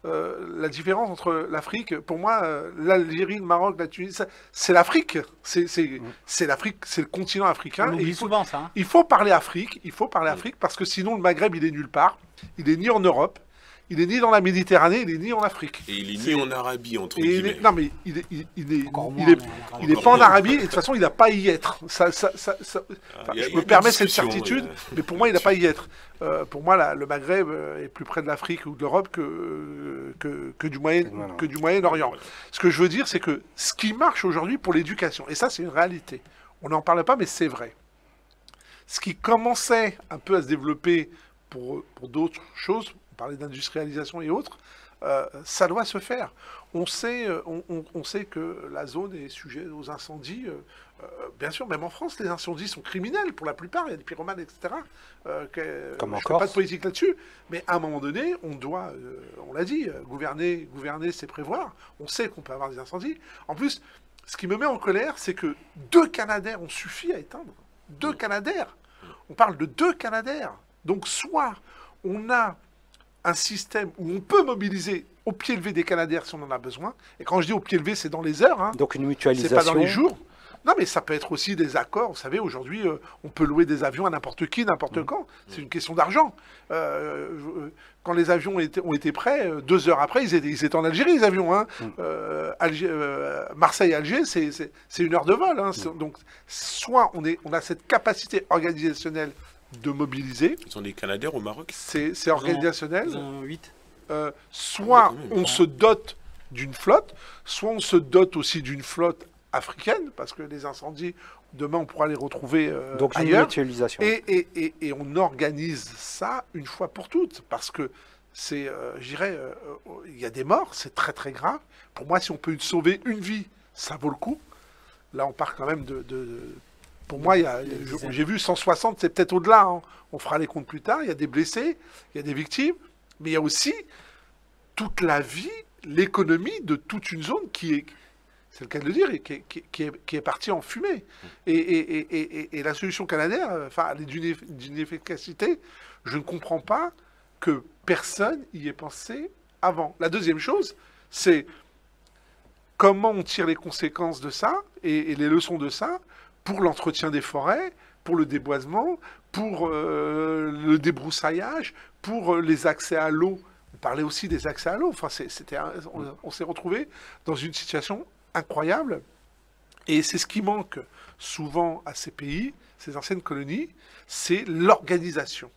la différence entre l'Afrique. Pour moi, l'Algérie, le Maroc, la Tunisie, c'est l'Afrique. C'est l'Afrique, c'est le continent africain. On oublie souvent ça. Hein. Il faut parler Afrique. Il faut parler Afrique parce que sinon le Maghreb, il est nulle part. Il est ni en Europe. Il est ni dans la Méditerranée, il est ni en Afrique. Et il est ni en Arabie, entre guillemets. Non, mais il est pas en Arabie, et de toute façon, il n'a pas à y être. Je me permets cette certitude, mais pour moi, il n'a pas à y être. Pour moi, le Maghreb est plus près de l'Afrique ou de l'Europe que du Moyen-Orient. Ce que je veux dire, c'est que ce qui marche aujourd'hui pour l'éducation, et ça, c'est une réalité, on n'en parle pas, mais c'est vrai. Ce qui commençait un peu à se développer pour d'autres choses, on parlait d'industrialisation et autres, ça doit se faire. On sait que la zone est sujet aux incendies. Bien sûr, même en France, les incendies sont criminels pour la plupart. Il y a des pyromanes, etc. Comme en je ne fais Corse. pas de politique là-dessus. Mais à un moment donné, on doit, on l'a dit, gouverner, c'est prévoir. On sait qu'on peut avoir des incendies. En plus, ce qui me met en colère, c'est que 2 Canadair ont suffi à éteindre. 2 Canadair. On parle de 2 Canadair. Donc, soit on a un système où on peut mobiliser au pied levé des Canadaires si on en a besoin. Et quand je dis au pied levé, c'est dans les heures. Hein. Donc une mutualisation. C'est pas dans les jours. Non, mais ça peut être aussi des accords. Vous savez, aujourd'hui, on peut louer des avions à n'importe qui, n'importe quand. C'est une question d'argent. Quand les avions ont été prêts, 2 heures après, ils étaient en Algérie, les avions. Hein. Marseille-Alger, c'est 1 heure de vol. Hein. Donc, soit on a cette capacité organisationnelle de mobiliser. Ils ont des Canadaires au Maroc. C'est organisationnel. Ils ont 8. Soit on se dote d'une flotte, soit on se dote aussi d'une flotte africaine, parce que les incendies, demain, on pourra les retrouver Donc une ailleurs. mutualisation. Et on organise ça une fois pour toutes, parce que c'est, je dirais, il y a des morts, c'est très très grave. Pour moi, si on peut sauver une vie, ça vaut le coup. Là, on part quand même pour moi, j'ai vu 160, c'est peut-être au-delà. Hein. On fera les comptes plus tard. Il y a des blessés, il y a des victimes, mais il y a aussi toute la vie, l'économie de toute une zone qui est, c'est le cas de le dire, qui est partie en fumée. Et la solution canadienne, enfin, elle est d'une efficacité, je ne comprends pas que personne y ait pensé avant. La deuxième chose, c'est comment on tire les conséquences de ça et les leçons de ça pour l'entretien des forêts, pour le déboisement, pour le débroussaillage, pour les accès à l'eau. On parlait aussi des accès à l'eau. Enfin, on s'est retrouvé dans une situation incroyable. Et c'est ce qui manque souvent à ces pays, ces anciennes colonies, c'est l'organisation.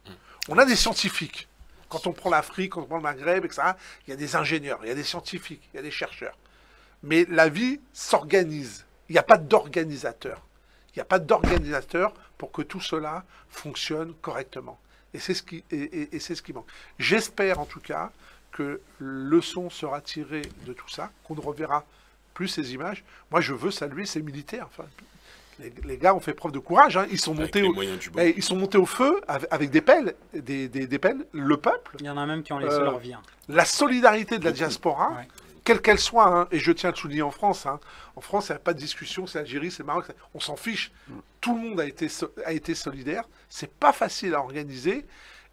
On a des scientifiques. Quand on prend l'Afrique, quand on prend le Maghreb, etc., il y a des ingénieurs, il y a des scientifiques, il y a des chercheurs. Mais la vie s'organise. Il n'y a pas d'organisateur. Il n'y a pas d'organisateur pour que tout cela fonctionne correctement. Et c'est ce qui manque. J'espère en tout cas que leçon sera tirée de tout ça, qu'on ne reverra plus ces images. Moi, je veux saluer ces militaires. Enfin, les gars ont fait preuve de courage. Hein. Ils sont montés au feu avec des pelles, des pelles. Le peuple. Il y en a même qui ont laissé leur vie. Hein. La solidarité de la diaspora. Ouais. Quelle qu'elle soit, hein, et je tiens à le souligner en France, hein. En France, il n'y a pas de discussion, c'est l'Algérie, c'est le Maroc, on s'en fiche. Tout le monde a été solidaire, c'est pas facile à organiser,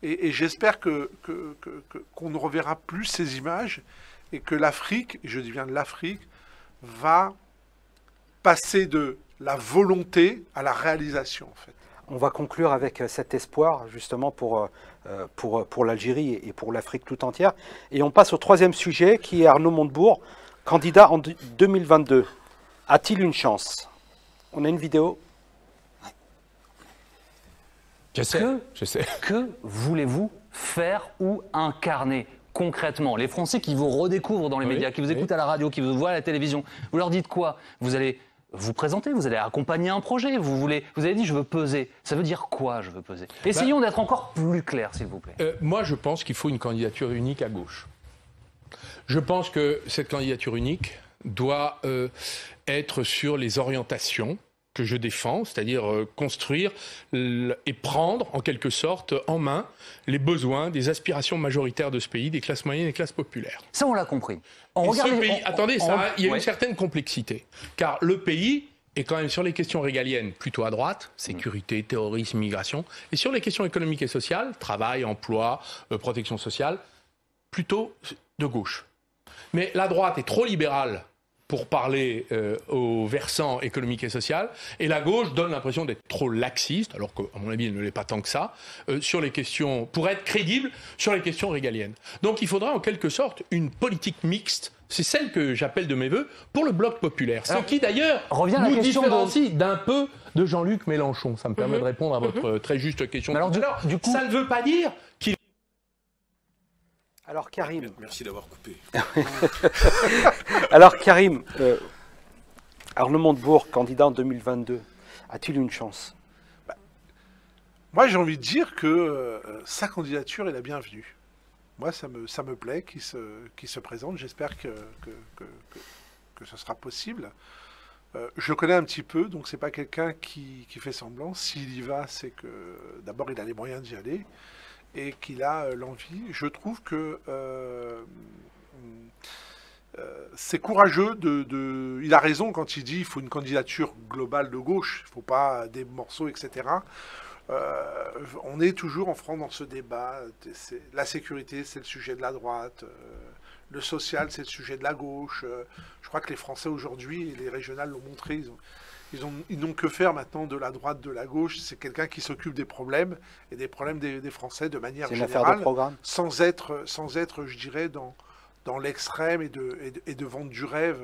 et j'espère qu'on ne reverra plus ces images, et que l'Afrique, et je dis bien l'Afrique, va passer de la volonté à la réalisation, en fait. On va conclure avec cet espoir, justement, pour l'Algérie et pour l'Afrique tout entière. Et on passe au 3e sujet, qui est Arnaud Montebourg, candidat en 2022. A-t-il une chance? On a une vidéo. Je sais. Que voulez-vous faire ou incarner concrètement? Les Français qui vous redécouvrent dans les médias, qui vous écoutent à la radio, qui vous voient à la télévision, vous leur dites quoi? Vous allez vous présenter, vous allez accompagner un projet, vous avez dit je veux peser. Ça veut dire quoi je veux peser? Essayons d'être encore plus clairs, s'il vous plaît. Moi, je pense qu'il faut une candidature unique à gauche. Je pense que cette candidature unique doit être sur les orientations que je défends, c'est-à-dire construire et prendre en quelque sorte en main les besoins des aspirations majoritaires de ce pays, des classes moyennes et des classes populaires. Ça, on l'a compris. Attendez, il y a une certaine complexité, car le pays est quand même sur les questions régaliennes plutôt à droite, sécurité, terrorisme, migration, et sur les questions économiques et sociales, travail, emploi, protection sociale, plutôt de gauche. Mais la droite est trop libérale pour parler au versant économique et social, et la gauche donne l'impression d'être trop laxiste, alors qu'à mon avis, elle ne l'est pas tant que ça, sur les questions, pour être crédible sur les questions régaliennes. Donc il faudra en quelque sorte une politique mixte, c'est celle que j'appelle de mes voeux, pour le bloc populaire. Ce qui d'ailleurs nous différencie d'un peu de Jean-Luc Mélenchon. Ça me permet de répondre à votre très juste question. Mais alors, du coup, ça ne veut pas dire qu'il... Alors Karim. Merci d'avoir coupé. Alors Karim, Arnaud Montebourg, candidat en 2022, a-t-il une chance? Moi, j'ai envie de dire que sa candidature est la bienvenue. Moi, ça me plaît qu'il se présente. J'espère que ce sera possible. Je le connais un petit peu, donc c'est pas quelqu'un qui fait semblant. S'il y va, c'est que d'abord il a les moyens d'y aller et qu'il a l'envie. Je trouve que c'est courageux il a raison quand il dit qu'il faut une candidature globale de gauche, il ne faut pas des morceaux, etc. On est toujours en France dans ce débat. La sécurité, c'est le sujet de la droite. Le social, c'est le sujet de la gauche. Je crois que les Français aujourd'hui, et les régionales l'ont montré, ils n'ont que faire maintenant de la droite, de la gauche. C'est quelqu'un qui s'occupe des problèmes, et des problèmes des Français de manière générale. C'est une affaire de programme. Sans être, je dirais, dans l'extrême et de vendre du rêve.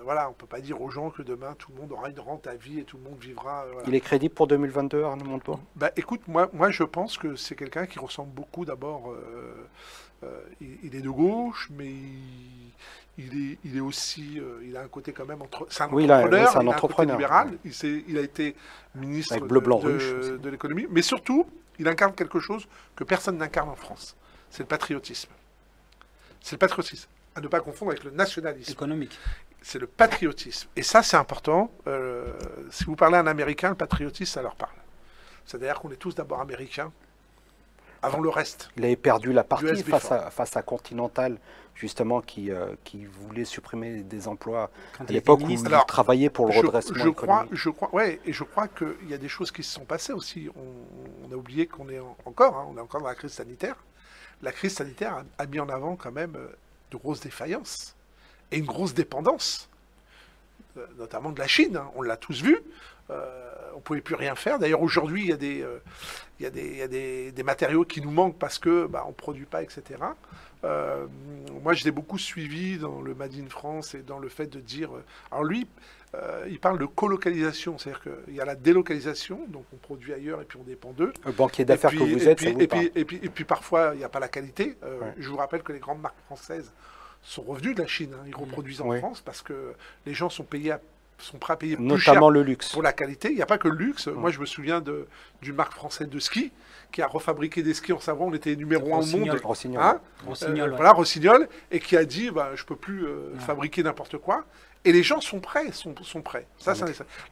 Voilà, on ne peut pas dire aux gens que demain, tout le monde aura une rente à vie et tout le monde vivra... Voilà. Il est crédible pour 2022, Arnaud Montebourg? Écoute, moi, je pense que c'est quelqu'un qui ressemble beaucoup d'abord... il est de gauche, mais il est aussi... il a un côté quand même... C'est un entrepreneur, c'est un entrepreneur. Libéral. Il a été ministre de l'économie. Mais surtout, il incarne quelque chose que personne n'incarne en France. C'est le patriotisme. C'est le patriotisme. À ne pas confondre avec le nationalisme. Économique. C'est le patriotisme. Et ça, c'est important. Si vous parlez à un Américain, le patriotisme, ça leur parle. C'est-à-dire qu'on est tous d'abord Américains, avant le reste. Il avait perdu la partie face à Continental, justement, qui voulait supprimer des emplois à l'époque où il travaillait pour le redressement économique. Je crois qu'il y a des choses qui se sont passées aussi. On a oublié qu'on est encore dans la crise sanitaire. La crise sanitaire a mis en avant quand même de grosses défaillances. Et une grosse dépendance, notamment de la Chine, hein, on l'a tous vu, on ne pouvait plus rien faire. D'ailleurs, aujourd'hui, il y a des matériaux qui nous manquent parce qu'on ne produit pas, etc. Moi, je l'ai beaucoup suivi dans le Made in France et dans le fait de dire... alors lui, il parle de colocalisation, c'est-à-dire qu'il y a la délocalisation, donc on produit ailleurs et puis on dépend d'eux. Le banquier d'affaires que vous êtes, ça vous parle. Et puis parfois, il n'y a pas la qualité. Je vous rappelle que les grandes marques françaises sont revenus de la Chine. Hein. Ils reproduisent en France parce que les gens sont prêts à payer plus cher le luxe. Pour la qualité. Il n'y a pas que le luxe. Moi, je me souviens d'une marque française de ski qui a refabriqué des skis en Savoie. On était numéro 1 au monde. Rossignol. Hein voilà, Rossignol. Et qui a dit, je ne peux plus fabriquer n'importe quoi. Et les gens sont prêts. Sont prêts. Ça.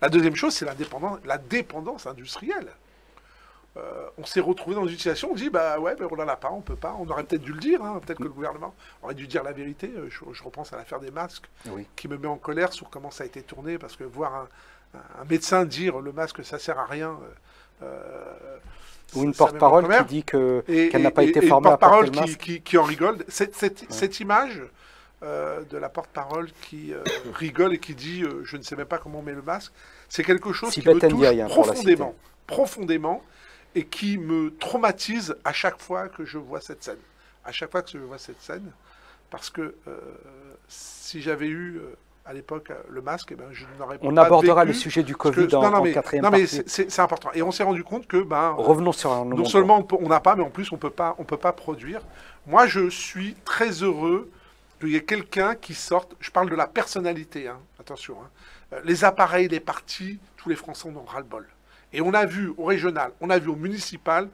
La deuxième chose, c'est la dépendance industrielle. On s'est retrouvé dans une situation, on dit on n'en a pas, on peut pas, on aurait peut-être dû le dire, hein, peut-être que le gouvernement aurait dû dire la vérité. Je repense à l'affaire des masques, qui me met en colère sur comment ça a été tourné, parce que voir un médecin dire le masque ça sert à rien. Ou une porte-parole qui dit qu'elle n'a pas été formée à porter le masque. Qui en rigole. Cette image de la porte-parole qui rigole et qui dit je ne sais même pas comment on met le masque, c'est quelque chose qui me touche profondément. Et qui me traumatise à chaque fois que je vois cette scène. À chaque fois que je vois cette scène, parce que si j'avais eu à l'époque le masque, je n'aurais pas vécu... On abordera le sujet du Covid en quatrième partie. Non, mais c'est important. Et on s'est rendu compte que... revenons sur un non seulement on n'a pas, mais en plus on peut pas produire. Moi, je suis très heureux qu'il y ait quelqu'un qui sorte... Je parle de la personnalité, hein, attention. Hein. Les appareils, les partis, tous les Français en ont ras-le-bol. Et on a vu au régional, on a vu au municipal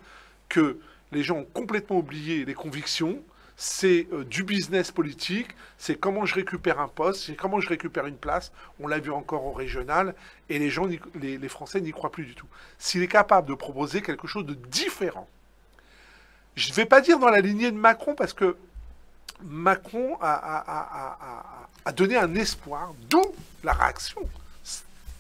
que les gens ont complètement oublié les convictions. C'est du business politique, c'est comment je récupère un poste, c'est comment je récupère une place. On l'a vu encore au régional, et les Français n'y croient plus du tout. S'il est capable de proposer quelque chose de différent, je ne vais pas dire dans la lignée de Macron, parce que Macron a donné un espoir, d'où la réaction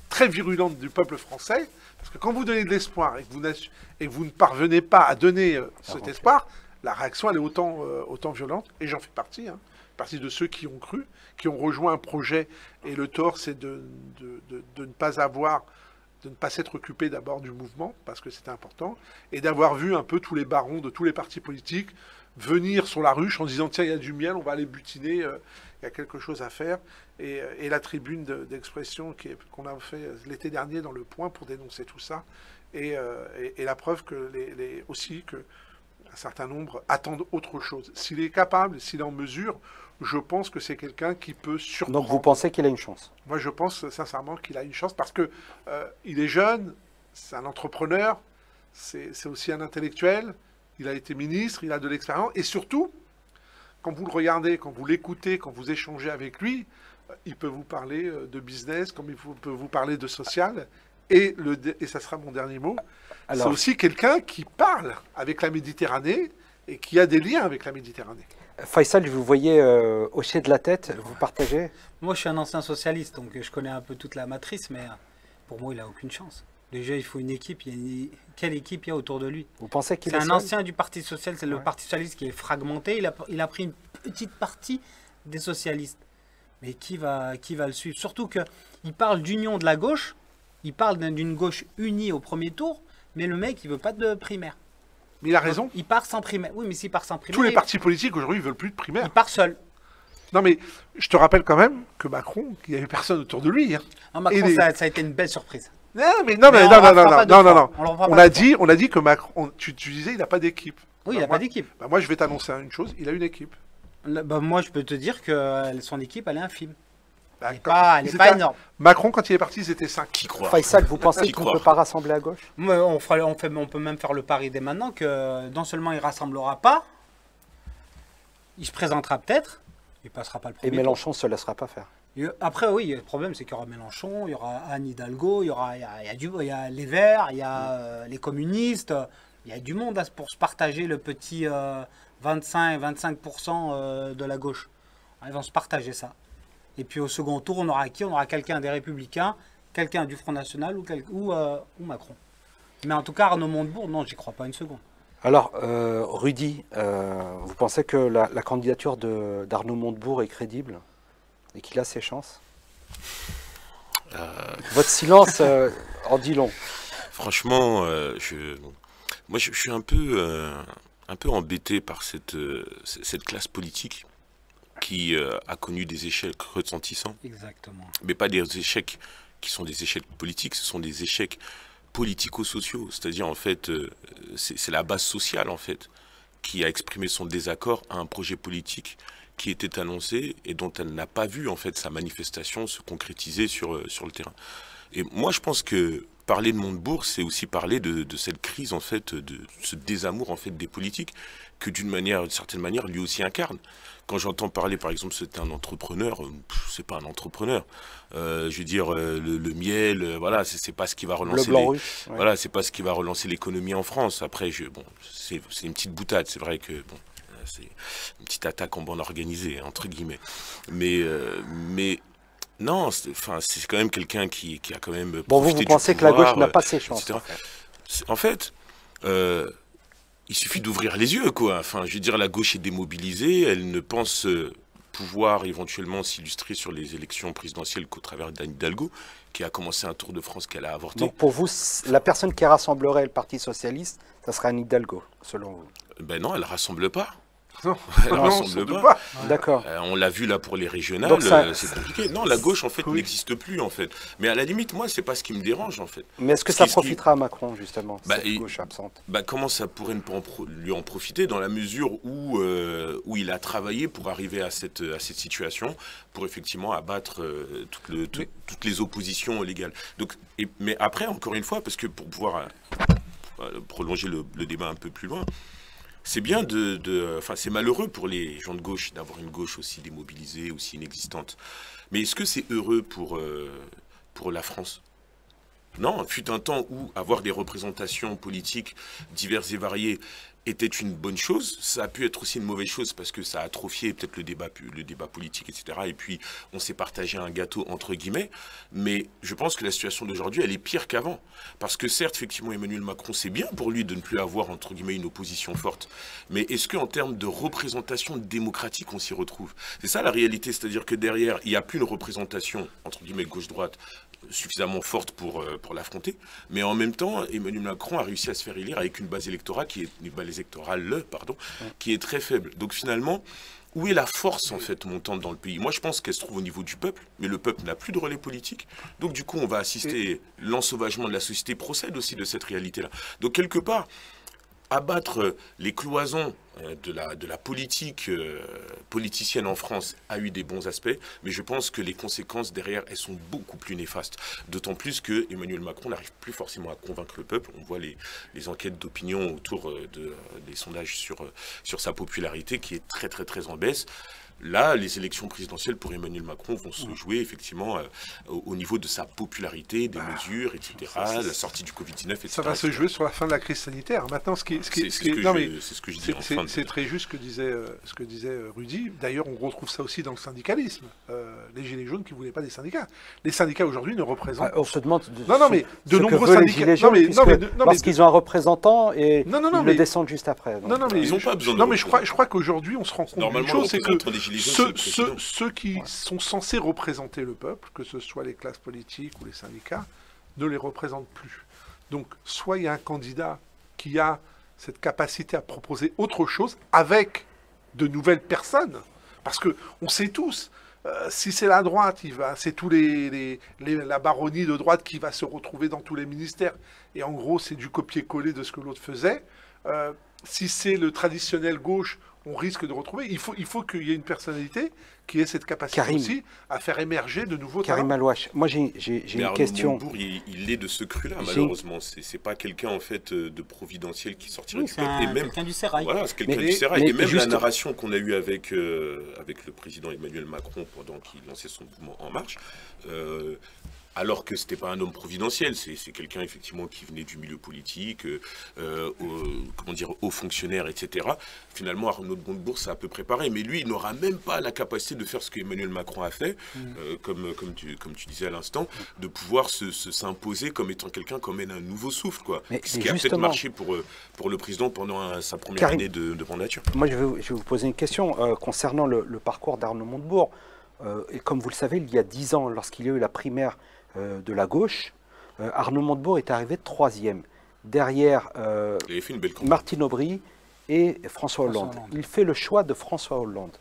très virulente du peuple français, parce que quand vous donnez de l'espoir et que vous ne parvenez pas à donner cet espoir, la réaction elle est autant violente, et j'en fais partie, partie de ceux qui ont cru, qui ont rejoint un projet, et le tort c'est de ne pas s'être occupé d'abord du mouvement, parce que c'était important, et d'avoir vu un peu tous les barons de tous les partis politiques venir sur la ruche en disant tiens, il y a du miel, on va aller butiner, il y a quelque chose à faire. Et la tribune d'expression qu'on a fait l'été dernier dans Le Point pour dénoncer tout ça, et la preuve que aussi que un certain nombre attendent autre chose. S'il est capable, s'il est en mesure, je pense que c'est quelqu'un qui peut surprendre. Donc vous pensez qu'il a une chance? Moi je pense sincèrement qu'il a une chance parce que il est jeune, c'est un entrepreneur, c'est aussi un intellectuel, il a été ministre, il a de l'expérience, et surtout, quand vous le regardez, quand vous l'écoutez, quand vous échangez avec lui, il peut vous parler de business, comme il peut vous parler de social, et ça sera mon dernier mot, c'est aussi quelqu'un qui parle avec la Méditerranée et qui a des liens avec la Méditerranée. Faisal, je vous voyais hocher de la tête, vous partagez? Moi, je suis un ancien socialiste, donc je connais un peu toute la matrice, mais pour moi, il n'a aucune chance. Déjà, il faut une équipe. Quelle équipe il y a autour de lui? Vous pensez qu'il c'est est un seul? ancien du Parti Social, c'est le Parti Socialiste qui est fragmenté. Il a pris une petite partie des socialistes. Mais qui va le suivre? Surtout qu'il parle d'union de la gauche, il parle d'une gauche unie au premier tour, mais le mec, il veut pas de primaire. Mais il a raison. Il part sans primaire. Oui, mais s'il part sans primaire... Tous les partis politiques, aujourd'hui, ils veulent plus de primaire. Il part seul. Non, mais je te rappelle quand même que Macron, il n'y avait personne autour de lui. Non, Macron, ça a été une belle surprise. Non. On a dit que Macron, tu disais, il n'a pas d'équipe. Oui, il n'a pas d'équipe. Bah, moi, je vais t'annoncer une chose, il a une équipe. Bah, moi, je peux te dire que son équipe, elle est infime. Bah, elle n'est pas énorme. Macron, quand il est parti, ils étaient 5. Qui croit? Faisal, vous pensez qu'il ne peut pas rassembler à gauche? On peut même faire le pari dès maintenant que non seulement il ne rassemblera pas, il se présentera peut-être, il ne passera pas le premier tour. Et Mélenchon ne se laissera pas faire. Après, oui, le problème, c'est qu'il y aura Mélenchon, il y aura Anne Hidalgo, il y a les Verts, il y a les communistes, il y a du monde pour se partager le petit 25% de la gauche. Ils vont se partager ça. Et puis au second tour, on aura qui? On aura quelqu'un des Républicains, quelqu'un du Front National ou Macron. Mais en tout cas, Arnaud Montebourg, non, j'y crois pas une seconde. Alors, Rudy, vous pensez que la candidature d'Arnaud Montebourg est crédible et qu'il a ses chances? Votre silence en dit long. Franchement, moi je suis un peu embêté par cette classe politique qui a connu des échecs retentissants. Exactement. Mais pas des échecs qui sont des échecs politiques, ce sont des échecs politico-sociaux. C'est-à-dire, en fait, c'est la base sociale, en fait, qui a exprimé son désaccord à un projet politique qui était annoncé et dont elle n'a pas vu, en fait, sa manifestation se concrétiser sur le terrain. Et moi, je pense que parler de Montebourg, c'est aussi parler de cette crise, en fait, de ce désamour, en fait, des politiques, que d'une certaine manière, lui aussi incarne. Quand j'entends parler, par exemple, c'est un entrepreneur, c'est pas un entrepreneur. Je veux dire, le miel, voilà, c'est pas ce qui va relancer voilà, c'est pas ce qui va relancer l'économie en France. Après, c'est une petite boutade, c'est vrai que bon, c'est une petite attaque en bande organisée, entre guillemets. Mais non, c'est quand même quelqu'un qui a quand même. Bon, vous pensez que la gauche n'a pas ses chances. En fait. Il suffit d'ouvrir les yeux, quoi. Enfin, je veux dire, la gauche est démobilisée, elle ne pense pouvoir éventuellement s'illustrer sur les élections présidentielles qu'au travers d'Anne Hidalgo, qui a commencé un tour de France qu'elle a avorté. Donc pour vous, la personne qui rassemblerait le Parti Socialiste, ça serait Anne Hidalgo, selon vous? Ben non, elle ne rassemble pas. Non, elle ne rassemble pas. D'accord. On l'a vu là pour les régionales, c'est compliqué. Non, la gauche en fait n'existe plus en fait. Mais à la limite, moi, c'est pas ce qui me dérange en fait. Mais est-ce que ça profitera à Macron justement, cette gauche absente? Comment ça pourrait ne pas lui en profiter dans la mesure où il a travaillé pour arriver à cette situation, pour effectivement abattre toutes les oppositions légales. Donc, mais après, encore une fois, parce que pour pouvoir prolonger le débat un peu plus loin. C'est bien c'est malheureux pour les gens de gauche d'avoir une gauche aussi démobilisée, aussi inexistante. Mais est-ce que c'est heureux pour la France? Non, fut un temps où avoir des représentations politiques diverses et variées était une bonne chose. Ça a pu être aussi une mauvaise chose parce que ça a atrophié peut-être le débat politique, etc. Et puis, on s'est partagé un gâteau, entre guillemets. Mais je pense que la situation d'aujourd'hui, elle est pire qu'avant. Parce que certes, effectivement, Emmanuel Macron, c'est bien pour lui de ne plus avoir, entre guillemets, une opposition forte. Mais est-ce qu'en termes de représentation démocratique, on s'y retrouve? C'est ça la réalité. C'est-à-dire que derrière, il n'y a plus une représentation, entre guillemets, gauche-droite, suffisamment forte pour l'affronter. Mais en même temps, Emmanuel Macron a réussi à se faire élire avec une base électorale qui est très faible. Donc finalement, où est la force en fait montante dans le pays? Moi je pense qu'elle se trouve au niveau du peuple, mais le peuple n'a plus de relais politique. Donc du coup on va assister, l'ensauvagement de la société procède aussi de cette réalité-là. Donc quelque part, abattre les cloisons de la politique politicienne en France a eu des bons aspects, mais je pense que les conséquences derrière, elles sont beaucoup plus néfastes. D'autant plus que Emmanuel Macron n'arrive plus forcément à convaincre le peuple. On voit les enquêtes d'opinion autour des sondages sur sa popularité qui est très très très en baisse. Là, les élections présidentielles pour Emmanuel Macron vont se jouer effectivement au niveau de sa popularité, des mesures, etc., la sortie du Covid-19, etc. Ça va se jouer sur la fin de la crise sanitaire. Maintenant, c'est ce que je dis. C'est très juste ce que disait Rudy. D'ailleurs, on retrouve ça aussi dans le syndicalisme. Les Gilets jaunes qui ne voulaient pas des syndicats. Les syndicats aujourd'hui ne représentent... on se demande de nombreux syndicats... Parce qu'ils ont un représentant et ils le descendent juste après. Donc, ils n'ont pas besoin de... Non, mais je crois qu'aujourd'hui, on se rend compte d'une chose, c'est que ceux qui sont censés représenter le peuple, que ce soit les classes politiques ou les syndicats, ne les représentent plus. Donc, soit il y a un candidat qui a cette capacité à proposer autre chose avec de nouvelles personnes, parce que on sait tous, si c'est la droite, c'est tous la baronnie de droite qui va se retrouver dans tous les ministères, et en gros, c'est du copier-coller de ce que l'autre faisait. Si c'est le traditionnel gauche, on risque de retrouver. Il faut qu'il y ait une personnalité qui ait cette capacité aussi à faire émerger de nouveaux talents. Karim Alouache, moi j'ai une question. Montebourg, il est de ce cru-là, malheureusement. C'est pas quelqu'un en fait de providentiel qui sortirait du peuple. C'est quelqu'un du sérail. Voilà, c'est quelqu'un du sérail. Et même la narration qu'on a eue avec le président Emmanuel Macron pendant qu'il lançait son mouvement En Marche, alors que c'était pas un homme providentiel, c'est quelqu'un effectivement qui venait du milieu politique, haut fonctionnaire, etc. Finalement, Arnaud de Montebourg, ça a à peu près pareil, mais lui, il n'aura même pas la capacité de faire ce qu'Emmanuel Macron a fait, comme tu disais à l'instant, de pouvoir s'imposer comme étant quelqu'un qui emmène un nouveau souffle, quoi. Ce qui a peut-être marché pour le président pendant sa première année de mandature. Moi, je vais vous poser une question concernant le parcours d'Arnaud Montebourg. Et comme vous le savez, il y a 10 ans, lorsqu'il y a eu la primaire de la gauche, Arnaud Montebourg est arrivé 3e, derrière Martine Aubry et François Hollande. Il fait le choix de François Hollande,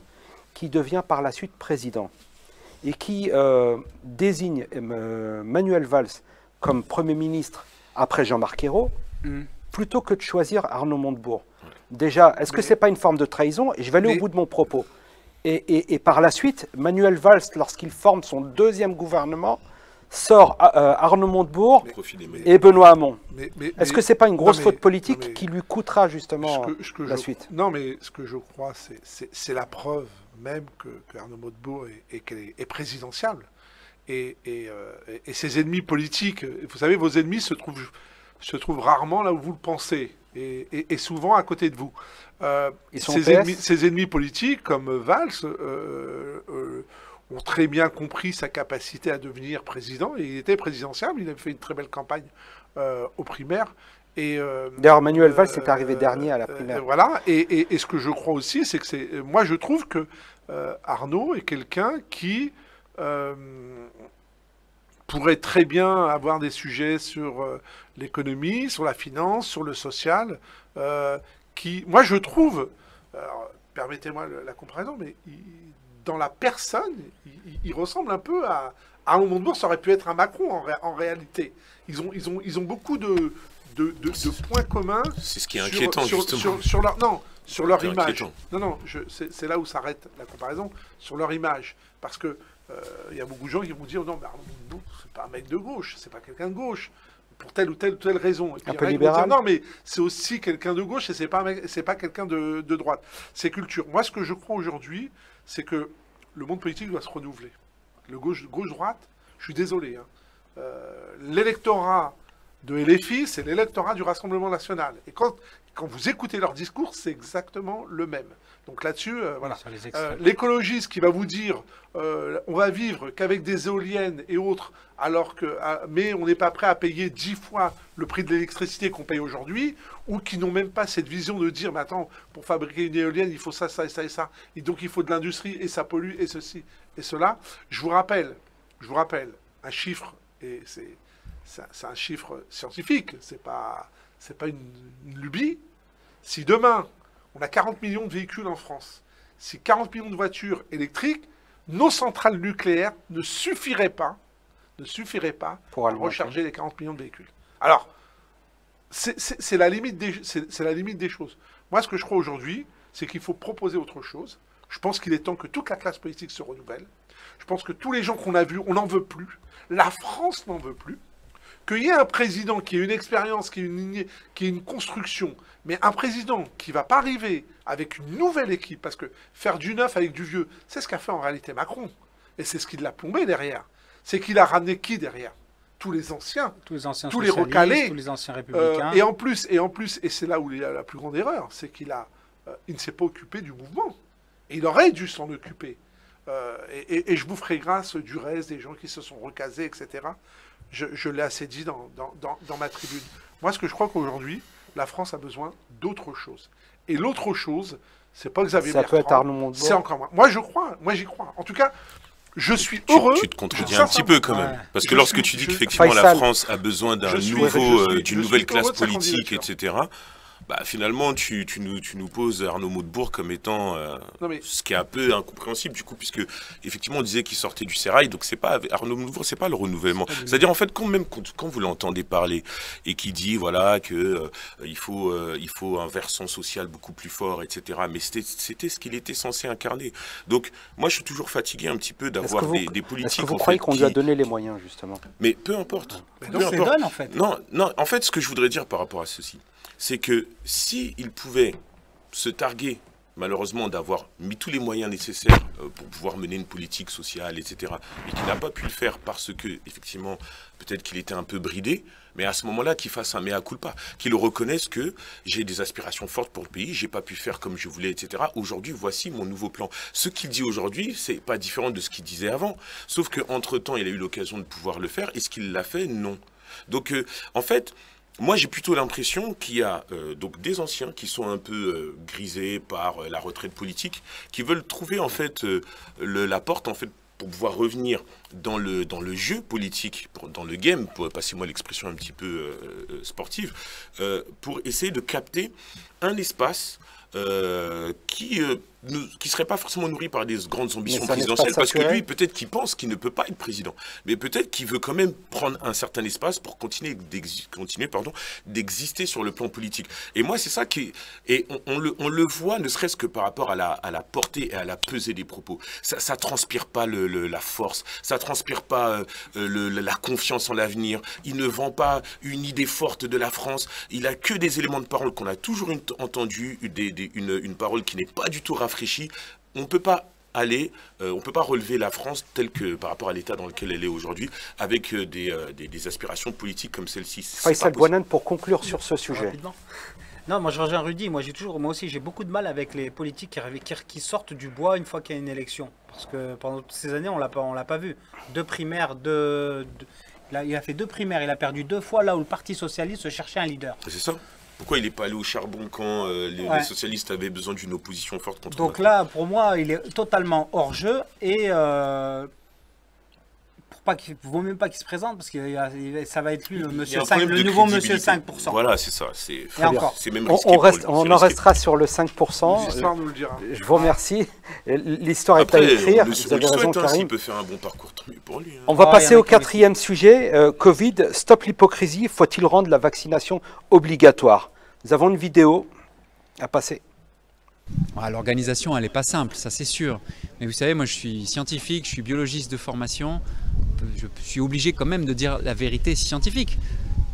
qui devient par la suite président, et qui désigne Manuel Valls comme Premier ministre après Jean-Marc Ayrault, plutôt que de choisir Arnaud Montebourg. Déjà, est-ce que ce n'est pas une forme de trahison? Et je vais aller au bout de mon propos. Et par la suite, Manuel Valls, lorsqu'il forme son 2e gouvernement, sort Arnaud Montebourg et Benoît Hamon. Est-ce que ce n'est pas une grosse faute politique qui lui coûtera justement la suite? Non, mais ce que je crois, c'est la preuve même que Arnaud Montebourg est présidentiable. Et ses ennemis politiques, vous savez, vos ennemis se trouvent rarement là où vous le pensez, et souvent à côté de vous. Ses ennemis politiques, comme Valls, ont très bien compris sa capacité à devenir président, et il était présidentiable, il avait fait une très belle campagne aux primaires. D'ailleurs, Manuel Valls est arrivé dernier à la primaire. Voilà, et ce que je crois aussi, c'est que moi je trouve que Arnaud est quelqu'un qui pourrait très bien avoir des sujets sur l'économie, sur la finance, sur le social, moi je trouve, permettez-moi la comparaison, mais dans la personne, il ressemble un peu à Arnaud Montebourg. Ça aurait pu être un Macron en réalité. Ils ont beaucoup de points communs. C'est ce qui est inquiétant, justement. Sur leur image. Non, c'est là où s'arrête la comparaison, sur leur image. Parce que il y a beaucoup de gens qui vont dire non, mais Arnaud Montebourg, c'est pas un mec de gauche, c'est pas quelqu'un de gauche, pour telle ou telle raison. Et puis, un peu libéral. Non, mais c'est aussi quelqu'un de gauche et c'est pas quelqu'un de droite. C'est culture. Moi, ce que je crois aujourd'hui, c'est que le monde politique doit se renouveler. Le gauche-droite, je suis désolé. L'électorat de LFI, c'est l'électorat du Rassemblement national. Et quand vous écoutez leur discours, c'est exactement le même. Donc là-dessus, voilà. Sur les extraits. L'écologiste qui va vous dire on va vivre qu'avec des éoliennes et autres, alors que, mais on n'est pas prêt à payer 10 fois le prix de l'électricité qu'on paye aujourd'hui, ou qui n'ont même pas cette vision de dire mais attends, pour fabriquer une éolienne, il faut ça, ça et ça et ça. Et donc il faut de l'industrie et ça pollue et ceci et cela. Je vous rappelle un chiffre, et c'est un chiffre scientifique, c'est pas une lubie. Si demain, on a 40 millions de véhicules en France, si 40 millions de voitures électriques, nos centrales nucléaires ne suffiraient pas Pour à alimenter. recharger les 40 millions de véhicules. Alors, c'est la limite des choses. Moi, ce que je crois aujourd'hui, c'est qu'il faut proposer autre chose. Je pense qu'il est temps que toute la classe politique se renouvelle. Je pense que tous les gens qu'on a vus, on n'en veut plus. La France n'en veut plus. Qu'il y ait un président qui ait une expérience, qui ait une construction, mais un président qui ne va pas arriver avec une nouvelle équipe, parce que faire du neuf avec du vieux, c'est ce qu'a fait en réalité Macron. Et c'est ce qui l'a plombé derrière. C'est qu'il a ramené qui derrière? Tous les anciens, Tous les anciens tous les socialistes, recalés. tous les anciens républicains. Et en plus, et c'est là où il y a la plus grande erreur, c'est qu'il ne s'est pas occupé du mouvement. Et il aurait dû s'en occuper. Et je vous ferai grâce du reste des gens qui se sont recasés, etc. Je l'ai assez dit dans ma tribune. Moi, ce que je crois qu'aujourd'hui, la France a besoin d'autre chose. Et l'autre chose, c'est pas Xavier Ça Bertrand. peut être Arnaud Montebourg. C'est encore moi. Moi, j'y crois. En tout cas, je suis heureux. Tu te contredis un petit peu quand même. Ouais. Parce que Je lorsque suis- tu dis je- qu'effectivement la Faisal. France a besoin d'un Je suis- nouveau, je suis- d'une je nouvelle suis classe heureux de sa politique, candidature. etc., bah, finalement, tu nous poses Arnaud Montebourg comme étant Non, mais- ce qui est un peu incompréhensible, du coup, puisque effectivement on disait qu'il sortait du sérail, donc c'est pas Arnaud Montebourg, c'est pas le renouvellement. C'est-à-dire en fait quand vous l'entendez parler et qu'il dit voilà que il faut un versant social beaucoup plus fort, etc. Mais c'était ce qu'il était censé incarner. Donc moi je suis toujours fatigué un petit peu d'avoir des Est-ce politiques. que vous en croyez fait, qu'on lui a qui- donné les moyens, justement? Mais peu importe. Mais Peu non, On se les importe. donne, en fait. Non, en fait, ce que je voudrais dire par rapport à ceci, c'est que s'il pouvait se targuer, malheureusement, d'avoir mis tous les moyens nécessaires pour pouvoir mener une politique sociale, etc., et qu'il n'a pas pu le faire parce que, effectivement, peut-être qu'il était un peu bridé, mais à ce moment-là, qu'il fasse un mea culpa, qu'il reconnaisse que j'ai des aspirations fortes pour le pays, j'ai pas pu faire comme je voulais, etc. Aujourd'hui, voici mon nouveau plan. Ce qu'il dit aujourd'hui, c'est pas différent de ce qu'il disait avant, sauf qu'entre-temps, il a eu l'occasion de pouvoir le faire. Est-ce qu'il l'a fait? Non. Donc, en fait, moi, j'ai plutôt l'impression qu'il y a donc des anciens qui sont un peu grisés par la retraite politique, qui veulent trouver en fait la porte en fait pour pouvoir revenir dans le jeu politique, dans le game, pour passez-moi l'expression un petit peu sportive, pour essayer de capter un espace qui serait pas forcément nourri par des grandes ambitions Mais c'est un présidentielles, espace parce que saturé. lui, peut-être qu'il pense qu'il ne peut pas être président, mais peut-être qu'il veut quand même prendre un certain espace pour continuer d'exister sur le plan politique. Et moi, c'est ça qui est, et on le voit, ne serait-ce que par rapport à la portée et à la pesée des propos. Ça transpire pas la force, ça transpire pas la confiance en l'avenir. Il ne vend pas une idée forte de la France. Il a que des éléments de parole qu'on a toujours entendu, une parole qui n'est pas du tout rafraîchie. On ne peut pas on peut pas relever la France telle que par rapport à l'état dans lequel elle est aujourd'hui, avec des aspirations politiques comme celle-ci. C'est pas Faisal possible. Bouanen, pour conclure sur ce sujet. Rapidement. Non, moi je rejoins Rudy. Moi aussi j'ai beaucoup de mal avec les politiques qui sortent du bois une fois qu'il y a une élection. Parce que pendant toutes ces années, on l'a pas vu. Deux primaires, il a fait 2 primaires, il a perdu 2 fois là où le Parti Socialiste cherchait un leader. C'est ça. Pourquoi il n'est pas allé au charbon quand les socialistes avaient besoin d'une opposition forte contre Donc Macron? là, pour moi, il est totalement hors jeu et vaut même pas qu'il se présente parce que ça va être lui le Il y a monsieur un 5, problème le de nouveau monsieur crédibilité. 5%. Voilà, c'est ça. C'est encore. même On risqué pour lui, c'est en risqué. restera sur le 5%. L'histoire nous le dira. Je vous remercie. L'histoire est à Après, écrire. on Vous le avez raison, souhaite, hein, s'il Karim. peut faire un bon parcours, tant mieux pour lui. hein. On va Ah, il y passer en a au qui ont 4e sujet. Covid, stop l'hypocrisie. Faut-il rendre la vaccination obligatoire? Nous avons une vidéo à passer. L'organisation, elle n'est pas simple, ça c'est sûr. Mais vous savez, moi je suis scientifique, je suis biologiste de formation. Je suis obligé quand même de dire la vérité scientifique.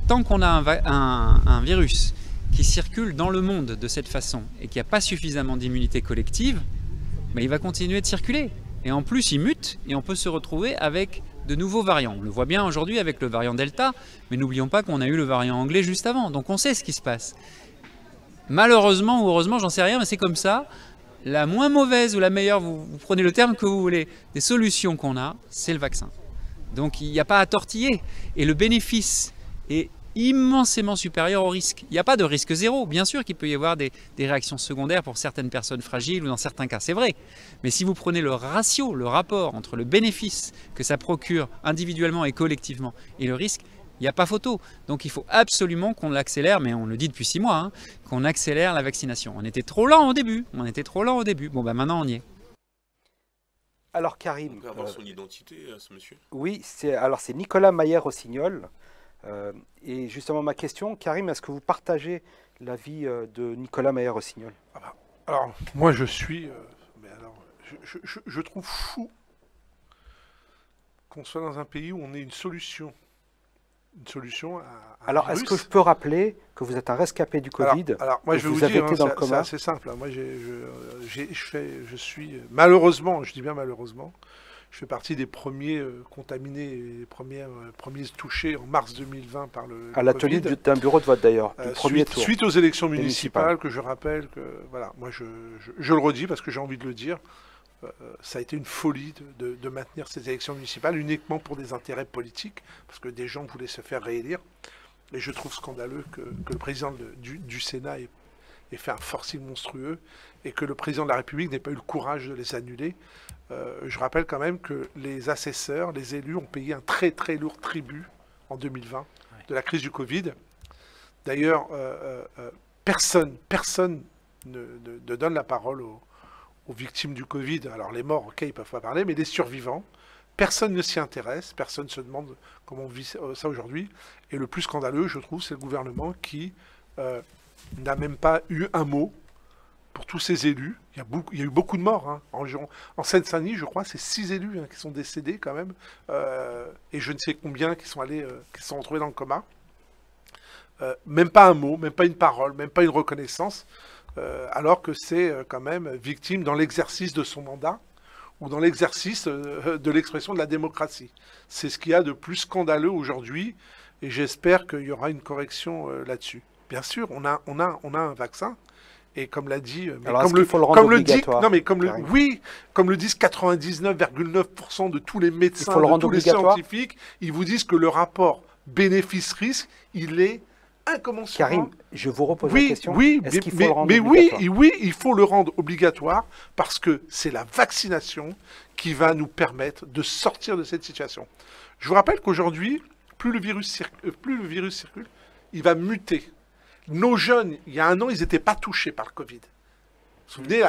Tant qu'on a un virus qui circule dans le monde de cette façon et qu'il n'y a pas suffisamment d'immunité collective, il va continuer de circuler. Et en plus, il mute et on peut se retrouver avec de nouveaux variants. On le voit bien aujourd'hui avec le variant Delta, mais n'oublions pas qu'on a eu le variant anglais juste avant. Donc on sait ce qui se passe. malheureusement ou heureusement, j'en sais rien, mais c'est comme ça. La moins mauvaise ou la meilleure, vous prenez le terme que vous voulez, des solutions qu'on a, c'est le vaccin. Donc il n'y a pas à tortiller. Et le bénéfice est immensément supérieur au risque. Il n'y a pas de risque zéro. Bien sûr qu'il peut y avoir des réactions secondaires pour certaines personnes fragiles ou dans certains cas, c'est vrai. Mais si vous prenez le ratio, le rapport entre le bénéfice que ça procure individuellement et collectivement et le risque, il n'y a pas photo. Donc il faut absolument qu'on l'accélère, mais on le dit depuis 6 mois, hein, qu'on accélère la vaccination. On était trop lent au début. Bon, ben maintenant on y est. Alors Karim... On peut avoir son identité, ce monsieur? Oui, c'est Nicolas Mayer-Rossignol. Et justement, ma question, Karim, est-ce que vous partagez l'avis de Nicolas Mayer-Rossignol? Alors, moi je suis... je trouve fou qu'on soit dans un pays où on ait une solution à alors, est-ce que je peux rappeler que vous êtes un rescapé du Covid? Alors moi, je vais vous avez dire, été dans le coma. c'est assez simple. Moi, je suis, malheureusement, je dis bien malheureusement, je fais partie des premiers contaminés, les premiers touchés en mars 2020 par le à la tenue d'un bureau de vote d'ailleurs, du premier tour. Suite aux élections municipales, que je rappelle que, voilà, moi je le redis parce que j'ai envie de le dire, ça a été une folie de maintenir ces élections municipales uniquement pour des intérêts politiques, parce que des gens voulaient se faire réélire. Et je trouve scandaleux que le président du Sénat ait fait un forcing monstrueux et que le président de la République n'ait pas eu le courage de les annuler. Je rappelle quand même que les assesseurs, les élus ont payé un très très lourd tribut en 2020 de la crise du Covid. D'ailleurs, personne ne donne la parole aux victimes du Covid. Alors les morts, ok, ils peuvent pas parler, mais les survivants, personne ne s'y intéresse, personne ne se demande comment on vit ça aujourd'hui. Et le plus scandaleux, je trouve, c'est le gouvernement qui n'a même pas eu un mot pour tous ces élus. Il y a eu beaucoup de morts. Hein. En Seine-Saint-Denis, je crois, c'est 6 élus qui sont décédés quand même, et je ne sais combien qui sont retrouvés dans le coma. Même pas un mot, même pas une parole, même pas une reconnaissance. Alors que c'est quand même victime dans l'exercice de son mandat ou dans l'exercice de l'expression de la démocratie. C'est ce qu'il y a de plus scandaleux aujourd'hui et j'espère qu'il y aura une correction là-dessus. Bien sûr, on a un vaccin et comme l'a dit... Alors, comme faut le rendre obligatoire, comme le disent 99,9% de tous les médecins, de tous les scientifiques, ils vous disent que le rapport bénéfice-risque, il est incommensurable. Karim, je vous repose la question. Est-ce qu'il faut le rendre obligatoire? Oui, il faut le rendre obligatoire parce que c'est la vaccination qui va nous permettre de sortir de cette situation. Je vous rappelle qu'aujourd'hui, plus le virus circule, il va muter. Nos jeunes, il y a 1 an, ils n'étaient pas touchés par le Covid. Vous vous souvenez,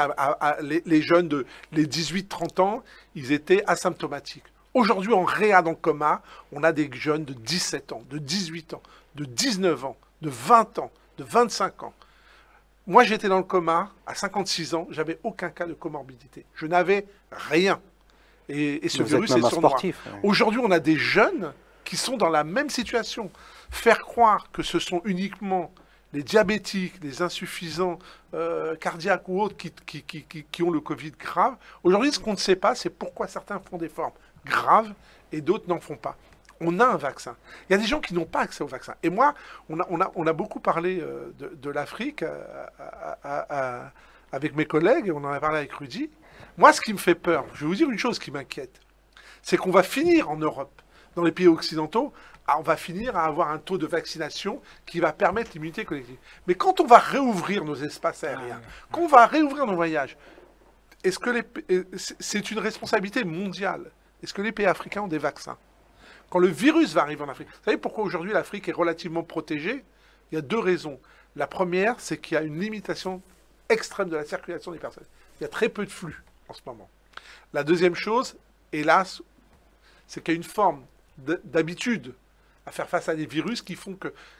les jeunes de les 18-30 ans, ils étaient asymptomatiques. Aujourd'hui, en réa dans le coma, on a des jeunes de 17 ans, de 18 ans, de 19 ans, de 20 ans, de 25 ans. Moi, j'étais dans le coma à 56 ans, j'avais aucun cas de comorbidité. Je n'avais rien. Et ce virus est sournois. Aujourd'hui, on a des jeunes qui sont dans la même situation. Faire croire que ce sont uniquement les diabétiques, les insuffisants cardiaques ou autres qui ont le Covid grave. Aujourd'hui, ce qu'on ne sait pas, c'est pourquoi certains font des formes graves et d'autres n'en font pas. On a un vaccin. Il y a des gens qui n'ont pas accès au vaccin. Et moi, on a beaucoup parlé de l'Afrique avec mes collègues, et on en a parlé avec Rudy. Moi, ce qui me fait peur, je vais vous dire une chose qui m'inquiète, c'est qu'on va finir en Europe, dans les pays occidentaux, on va finir à avoir un taux de vaccination qui va permettre l'immunité collective. Mais quand on va réouvrir nos espaces aériens, quand on va réouvrir nos voyages, est-ce que c'est une responsabilité mondiale? Est-ce que les pays africains ont des vaccins? Quand le virus va arriver en Afrique, vous savez pourquoi aujourd'hui l'Afrique est relativement protégée? Il y a 2 raisons. La première, c'est qu'il y a une limitation extrême de la circulation des personnes. Il y a très peu de flux en ce moment. La deuxième chose, hélas, c'est qu'il y a une forme d'habitude à faire face à des virus qui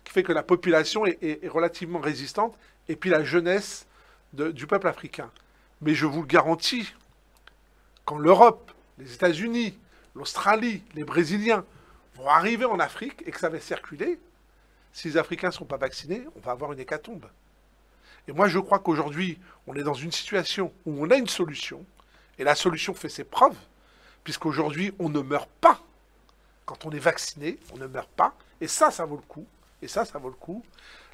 fait que la population est relativement résistante, et puis la jeunesse du peuple africain. Mais je vous le garantis, quand l'Europe, les États-Unis, l'Australie, les Brésiliens vont arriver en Afrique et que ça va circuler, si les Africains ne sont pas vaccinés, on va avoir une hécatombe. Et moi, je crois qu'aujourd'hui, on est dans une situation où on a une solution, et la solution fait ses preuves, puisqu'aujourd'hui, on ne meurt pas. Quand on est vacciné, on ne meurt pas, et ça vaut le coup.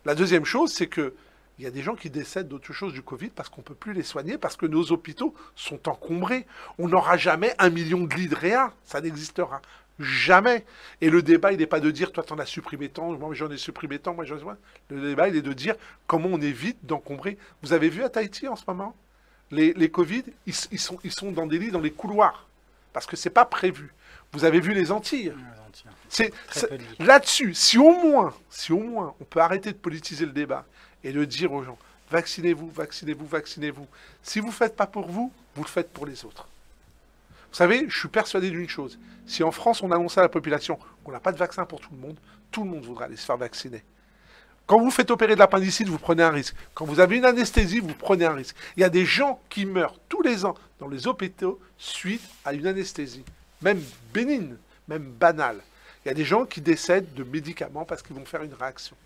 La deuxième chose, c'est que Il y a des gens qui décèdent d'autre chose du Covid parce qu'on ne peut plus les soigner, parce que nos hôpitaux sont encombrés. On n'aura jamais 1 million de lits de réa. Ça n'existera jamais. Et le débat, il n'est pas de dire, toi, t'en as supprimé tant, moi, j'en ai supprimé tant, moi, j'en ai... Le débat, il est de dire comment on évite d'encombrer. Vous avez vu à Tahiti en ce moment, les Covid, ils sont dans des lits dans les couloirs, parce que c'est pas prévu. Vous avez vu les Antilles. Là-dessus, si au moins, on peut arrêter de politiser le débat et de dire aux gens, vaccinez-vous, vaccinez-vous, vaccinez-vous. Si vous ne faites pas pour vous, vous le faites pour les autres. Vous savez, je suis persuadé d'une chose. Si en France, on annonçait à la population qu'on n'a pas de vaccin pour tout le monde voudra aller se faire vacciner. Quand vous faites opérer de l'appendicite, vous prenez un risque. Quand vous avez une anesthésie, vous prenez un risque. Il y a des gens qui meurent tous les ans dans les hôpitaux suite à une anesthésie, même bénigne, même banale. Il y a des gens qui décèdent de médicaments parce qu'ils vont faire une réaction.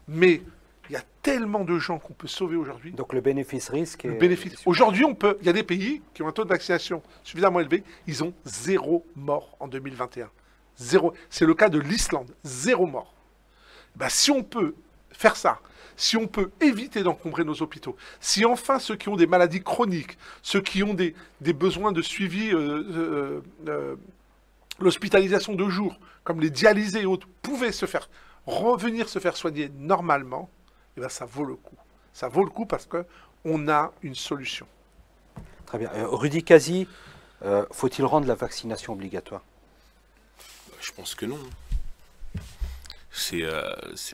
Mais il y a tellement de gens qu'on peut sauver aujourd'hui. Donc le bénéfice-risque est... Aujourd'hui, il y a des pays qui ont un taux de vaccination suffisamment élevé, ils ont 0 mort en 2021. 0. C'est le cas de l'Islande, 0 mort. Ben, si on peut faire ça, si on peut éviter d'encombrer nos hôpitaux, si enfin ceux qui ont des maladies chroniques, ceux qui ont des besoins de suivi, l'hospitalisation de jour, comme les dialysés et autres, pouvaient revenir se faire soigner normalement, eh ben ça vaut le coup. Ça vaut le coup parce qu'on a une solution. Très bien. Rudy Kazi, faut-il rendre la vaccination obligatoire? Je pense que non. C'est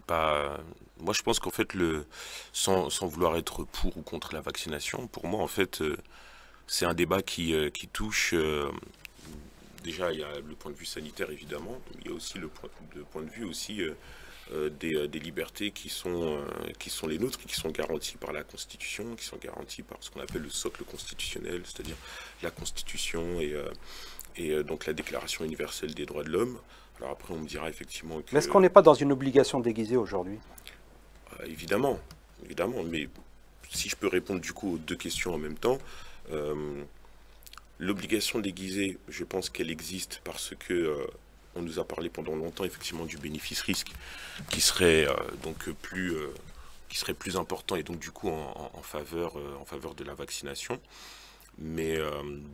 pas... Moi, je pense qu'en fait, sans vouloir être pour ou contre la vaccination, pour moi, en fait, c'est un débat qui touche... déjà, il y a le point de vue sanitaire, évidemment. Il y a aussi le point de vue aussi des libertés qui sont les nôtres, qui sont garanties par la Constitution, qui sont garanties par ce qu'on appelle le socle constitutionnel, c'est-à-dire la Constitution et donc la Déclaration universelle des droits de l'homme. Alors après, on me dira effectivement que... Mais est-ce qu'on n'est pas dans une obligation déguisée aujourd'hui? Évidemment, mais si je peux répondre du coup aux deux questions en même temps, l'obligation déguisée, je pense qu'elle existe parce que on nous a parlé pendant longtemps effectivement du bénéfice-risque qui serait donc plus important et donc du coup en faveur de la vaccination. Mais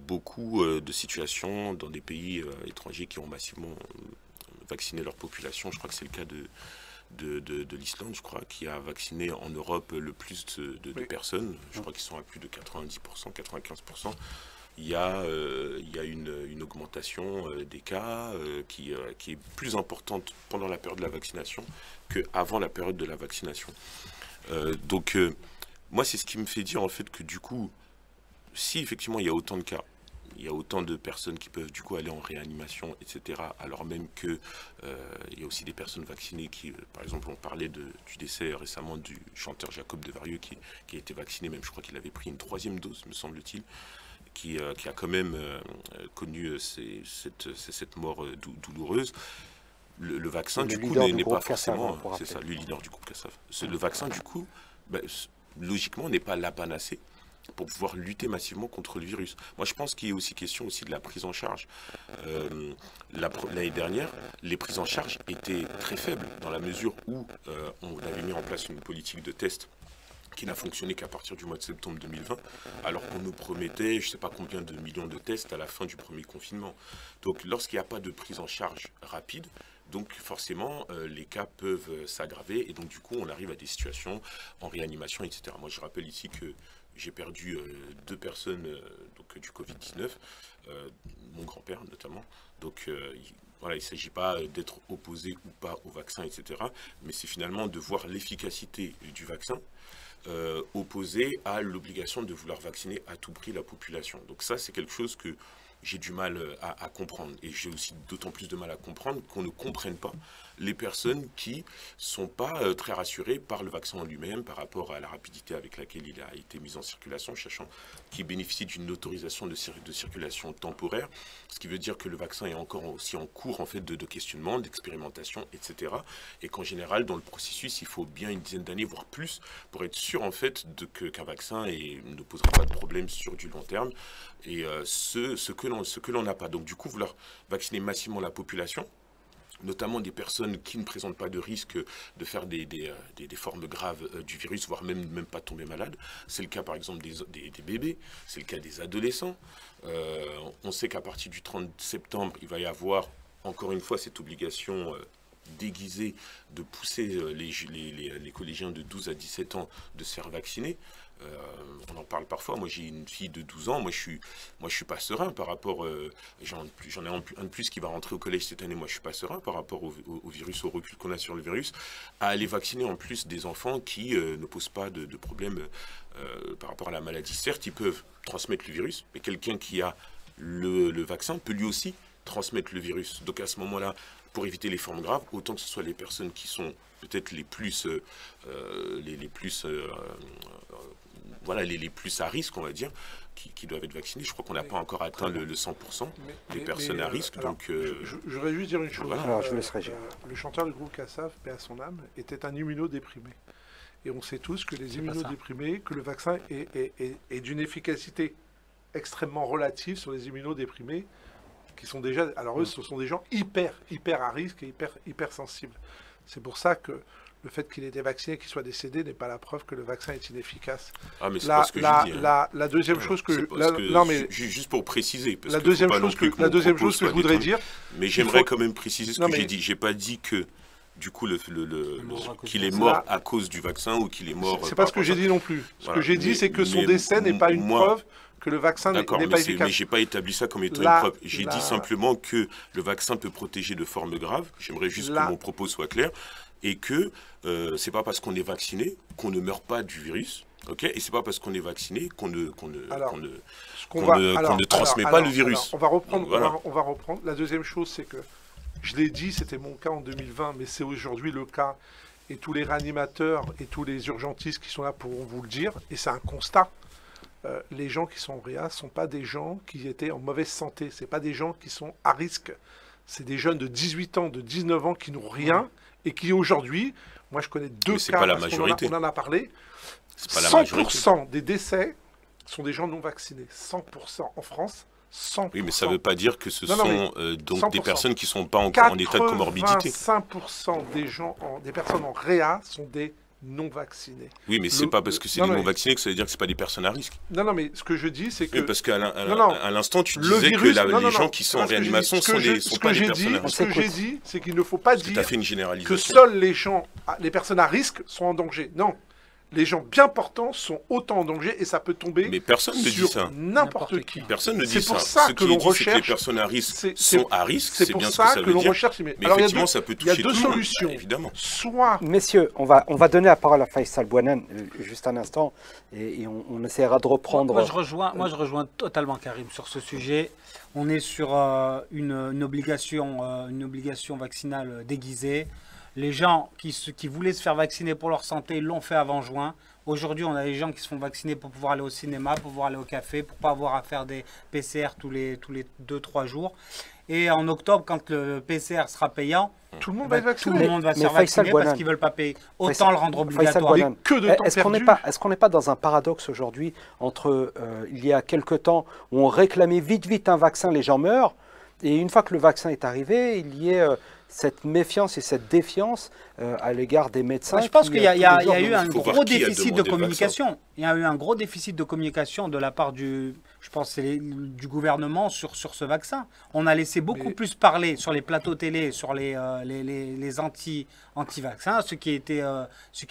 beaucoup de situations dans des pays étrangers qui ont massivement vacciné leur population, je crois que c'est le cas de l'Islande, je crois, qui a vacciné en Europe le plus de personnes. Je crois qu'ils sont à plus de 90%, 95%. Il y a une augmentation des cas qui est plus importante pendant la période de la vaccination qu'avant la période de la vaccination. Donc, moi, c'est ce qui me fait dire, en fait, que du coup, si effectivement il y a autant de cas, il y a autant de personnes qui peuvent du coup aller en réanimation, etc., alors même que il y a aussi des personnes vaccinées qui, par exemple, on parlait du décès récemment du chanteur Jacob Devarieux qui a été vacciné, même je crois qu'il avait pris une 3e dose, me semble-t-il, qui a quand même connu cette mort douloureuse. Le vaccin, du coup, n'est pas forcément... C'est ça, le leader du groupe Kassav. Le vaccin, du coup, logiquement, n'est pas la panacée pour pouvoir lutter massivement contre le virus. Moi, je pense qu'il y a aussi question aussi de la prise en charge. L'année dernière, les prises en charge étaient très faibles dans la mesure où on avait mis en place une politique de test qui n'a fonctionné qu'à partir du mois de septembre 2020, alors qu'on nous promettait je ne sais pas combien de millions de tests à la fin du premier confinement. Donc lorsqu'il n'y a pas de prise en charge rapide, donc forcément les cas peuvent s'aggraver et donc du coup on arrive à des situations en réanimation, etc. Moi je rappelle ici que j'ai perdu 2 personnes donc, du Covid-19, mon grand-père notamment, donc voilà, il ne s'agit pas d'être opposé ou pas au vaccin, etc. Mais c'est finalement de voir l'efficacité du vaccin opposé à l'obligation de vouloir vacciner à tout prix la population. Donc ça, c'est quelque chose que j'ai du mal à comprendre. Et j'ai aussi d'autant plus de mal à comprendre qu'on ne comprenne pas les personnes qui ne sont pas très rassurées par le vaccin en lui-même, par rapport à la rapidité avec laquelle il a été mis en circulation, sachant qu'il bénéficie d'une autorisation de circulation temporaire, ce qui veut dire que le vaccin est encore aussi en cours en fait, de questionnement, d'expérimentation, etc. Et qu'en général, dans le processus, il faut bien une dizaine d'années, voire plus, pour être sûr en fait, qu'un vaccin ne posera pas de problème sur du long terme. Et ce que l'on n'a pas. Donc du coup, vouloir vacciner massivement la population, notamment des personnes qui ne présentent pas de risque de faire des formes graves du virus, voire même pas tomber malade. C'est le cas par exemple des bébés, c'est le cas des adolescents. On sait qu'à partir du 30 septembre, il va y avoir encore une fois cette obligation déguisée de pousser les collégiens de 12 à 17 ans de se faire vacciner. On en parle parfois. Moi, j'ai une fille de 12 ans. Moi, je suis pas serein par rapport. J'en ai un de plus qui va rentrer au collège cette année. Moi, je suis pas serein par rapport au virus, au recul qu'on a sur le virus, à aller vacciner en plus des enfants qui ne posent pas de problème par rapport à la maladie. Certes, ils peuvent transmettre le virus, mais quelqu'un qui a le vaccin peut lui aussi transmettre le virus. Donc, à ce moment-là, pour éviter les formes graves, autant que ce soit les personnes qui sont peut-être les plus à risque, on va dire, qui doivent être vaccinés. Je crois qu'on n'a pas encore atteint le 100% des personnes à risque. Alors, donc, je voudrais juste dire une chose. Voilà. Alors, je vous laisse régir. Le chanteur du groupe Kassav, paix à son âme, était un immunodéprimé. Et on sait tous que les immunodéprimés, que le vaccin est d'une efficacité extrêmement relative sur les immunodéprimés, qui sont déjà... Alors eux, ce sont des gens hyper à risque et hyper sensibles. C'est pour ça que le fait qu'il ait été vacciné, qu'il soit décédé, n'est pas la preuve que le vaccin est inefficace. Ah, mais c'est pas ce que je dis. La deuxième chose que... non, mais juste pour préciser. Parce la deuxième chose que je voudrais dire... Mais j'aimerais quand même préciser ce que j'ai dit. J'ai pas dit que, du coup, qu'il est mort à cause du vaccin ou qu'il est mort... C'est pas ce que j'ai dit non plus. Ce que j'ai dit, c'est que son décès n'est pas une preuve que le vaccin n'est pas efficace. Mais j'ai pas établi ça comme étant une preuve. J'ai dit simplement que le vaccin peut protéger de formes graves. J'aimerais juste que mon propos soit clair. Et que c'est pas parce qu'on est vacciné qu'on ne meurt pas du virus. Okay, et c'est pas parce qu'on est vacciné qu'on ne transmet pas le virus. On va reprendre. La deuxième chose, c'est que, je l'ai dit, c'était mon cas en 2020, mais c'est aujourd'hui le cas. Et tous les réanimateurs et tous les urgentistes qui sont là pourront vous le dire. Et c'est un constat. Les gens qui sont en réa ne sont pas des gens qui étaient en mauvaise santé. Ce pas des gens qui sont à risque. C'est des jeunes de 18 ans, de 19 ans qui n'ont rien et qui aujourd'hui, moi je connais deux cas, pas la majorité. On en a parlé, pas la 100% des décès sont des gens non vaccinés. 100% en France. 100%. Oui, mais ça ne veut pas dire que ce sont donc des personnes qui ne sont pas encore en état de comorbidité. 85% des personnes en réa sont des non vaccinés. Oui, mais c'est pas parce que c'est des non vaccinés que ça veut dire que c'est pas des personnes à risque. Non, mais ce que je dis, c'est que... Oui, parce qu'à l'instant, tu disais que les gens qui sont en réanimation sont pas des personnes à risque. Ce que j'ai dit, c'est qu'il ne faut pas dire que seuls les personnes à risque sont en danger. Non. Les gens bien portants sont autant en danger et ça peut tomber sur n'importe qui. Personne ne dit ça. C'est pour ça que l'on recherche... Les personnes à risque sont à risque, c'est bien ce que ça veut dire. Mais effectivement, ça peut toucher tout le monde. Il y a deux solutions. Évidemment. Soit... Messieurs, on va donner la parole à Faisal Bouanen juste un instant et on essaiera de reprendre... Moi, je rejoins totalement Karim sur ce sujet. On est sur une obligation vaccinale déguisée. Les gens qui voulaient se faire vacciner pour leur santé l'ont fait avant juin. Aujourd'hui, on a des gens qui se font vacciner pour pouvoir aller au cinéma, pour pouvoir aller au café, pour ne pas avoir à faire des PCR tous les 2-3 jours. Et en octobre, quand le PCR sera payant, tout le monde va être vacciné. Tout le monde va se faire vacciner parce qu'ils ne veulent pas payer. Autant le rendre obligatoire. Que de temps perdu. Est-ce qu'on n'est pas dans un paradoxe aujourd'hui entre il y a quelque temps où on réclamait vite un vaccin, les gens meurent, et une fois que le vaccin est arrivé, il y a cette méfiance et cette défiance à l'égard des médecins. Je pense qu'il y a eu un gros déficit de communication. Il y a eu un gros déficit de communication de la part du du gouvernement sur ce vaccin. On a laissé beaucoup plus parler sur les plateaux télé, sur les anti-vaccins, ceux qui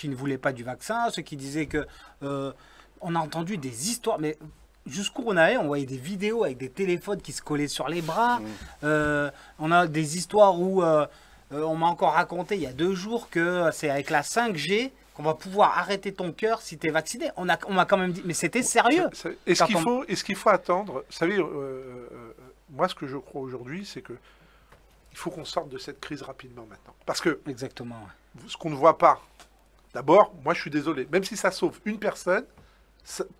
ne voulaient pas du vaccin, ceux qui disaient que... on a entendu des histoires... Mais, jusqu'où on voyait des vidéos avec des téléphones qui se collaient sur les bras. On a des histoires où on m'a encore raconté il y a 2 jours que c'est avec la 5G qu'on va pouvoir arrêter ton cœur si tu es vacciné. On m'a quand même dit, mais c'était sérieux. Est-ce qu'il faut attendre? Vous savez, moi ce que je crois aujourd'hui, c'est que il faut qu'on sorte de cette crise rapidement maintenant. Parce que exactement, ce qu'on ne voit pas, d'abord, moi je suis désolé, même si ça sauve une personne,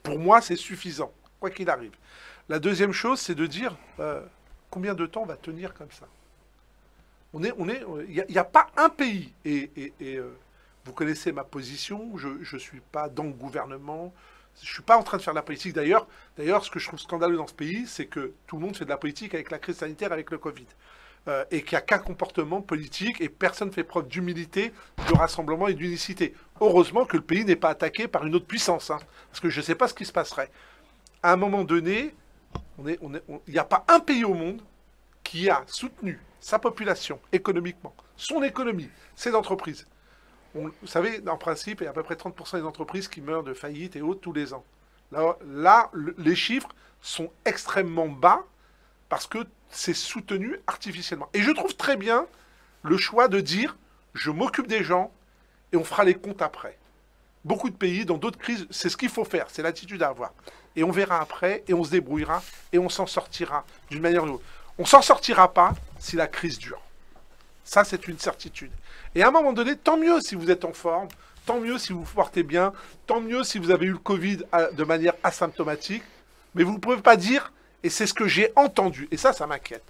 pour moi c'est suffisant. Quoi qu'il arrive. La deuxième chose, c'est de dire combien de temps on va tenir comme ça. Il n'y a pas un pays, et vous connaissez ma position, je ne suis pas dans le gouvernement, je ne suis pas en train de faire de la politique. D'ailleurs, ce que je trouve scandaleux dans ce pays, c'est que tout le monde fait de la politique avec la crise sanitaire, avec le Covid. et qu'il n'y a qu'un comportement politique et personne ne fait preuve d'humilité, de rassemblement et d'unicité. Heureusement que le pays n'est pas attaqué par une autre puissance, hein, parce que je ne sais pas ce qui se passerait. À un moment donné, il n'y a pas un pays au monde qui a soutenu sa population économiquement, son économie, ses entreprises. Vous savez, en principe, il y a à peu près 30% des entreprises qui meurent de faillite et autres tous les ans. Là, les chiffres sont extrêmement bas parce que c'est soutenu artificiellement. Et je trouve très bien le choix de dire « je m'occupe des gens et on fera les comptes après ». Beaucoup de pays, dans d'autres crises, c'est ce qu'il faut faire, c'est l'attitude à avoir. Et on verra après, et on se débrouillera, et on s'en sortira d'une manière ou d'une autre. On ne s'en sortira pas si la crise dure. Ça, c'est une certitude. Et à un moment donné, tant mieux si vous êtes en forme, tant mieux si vous vous portez bien, tant mieux si vous avez eu le Covid de manière asymptomatique, mais vous ne pouvez pas dire, et c'est ce que j'ai entendu, et ça m'inquiète,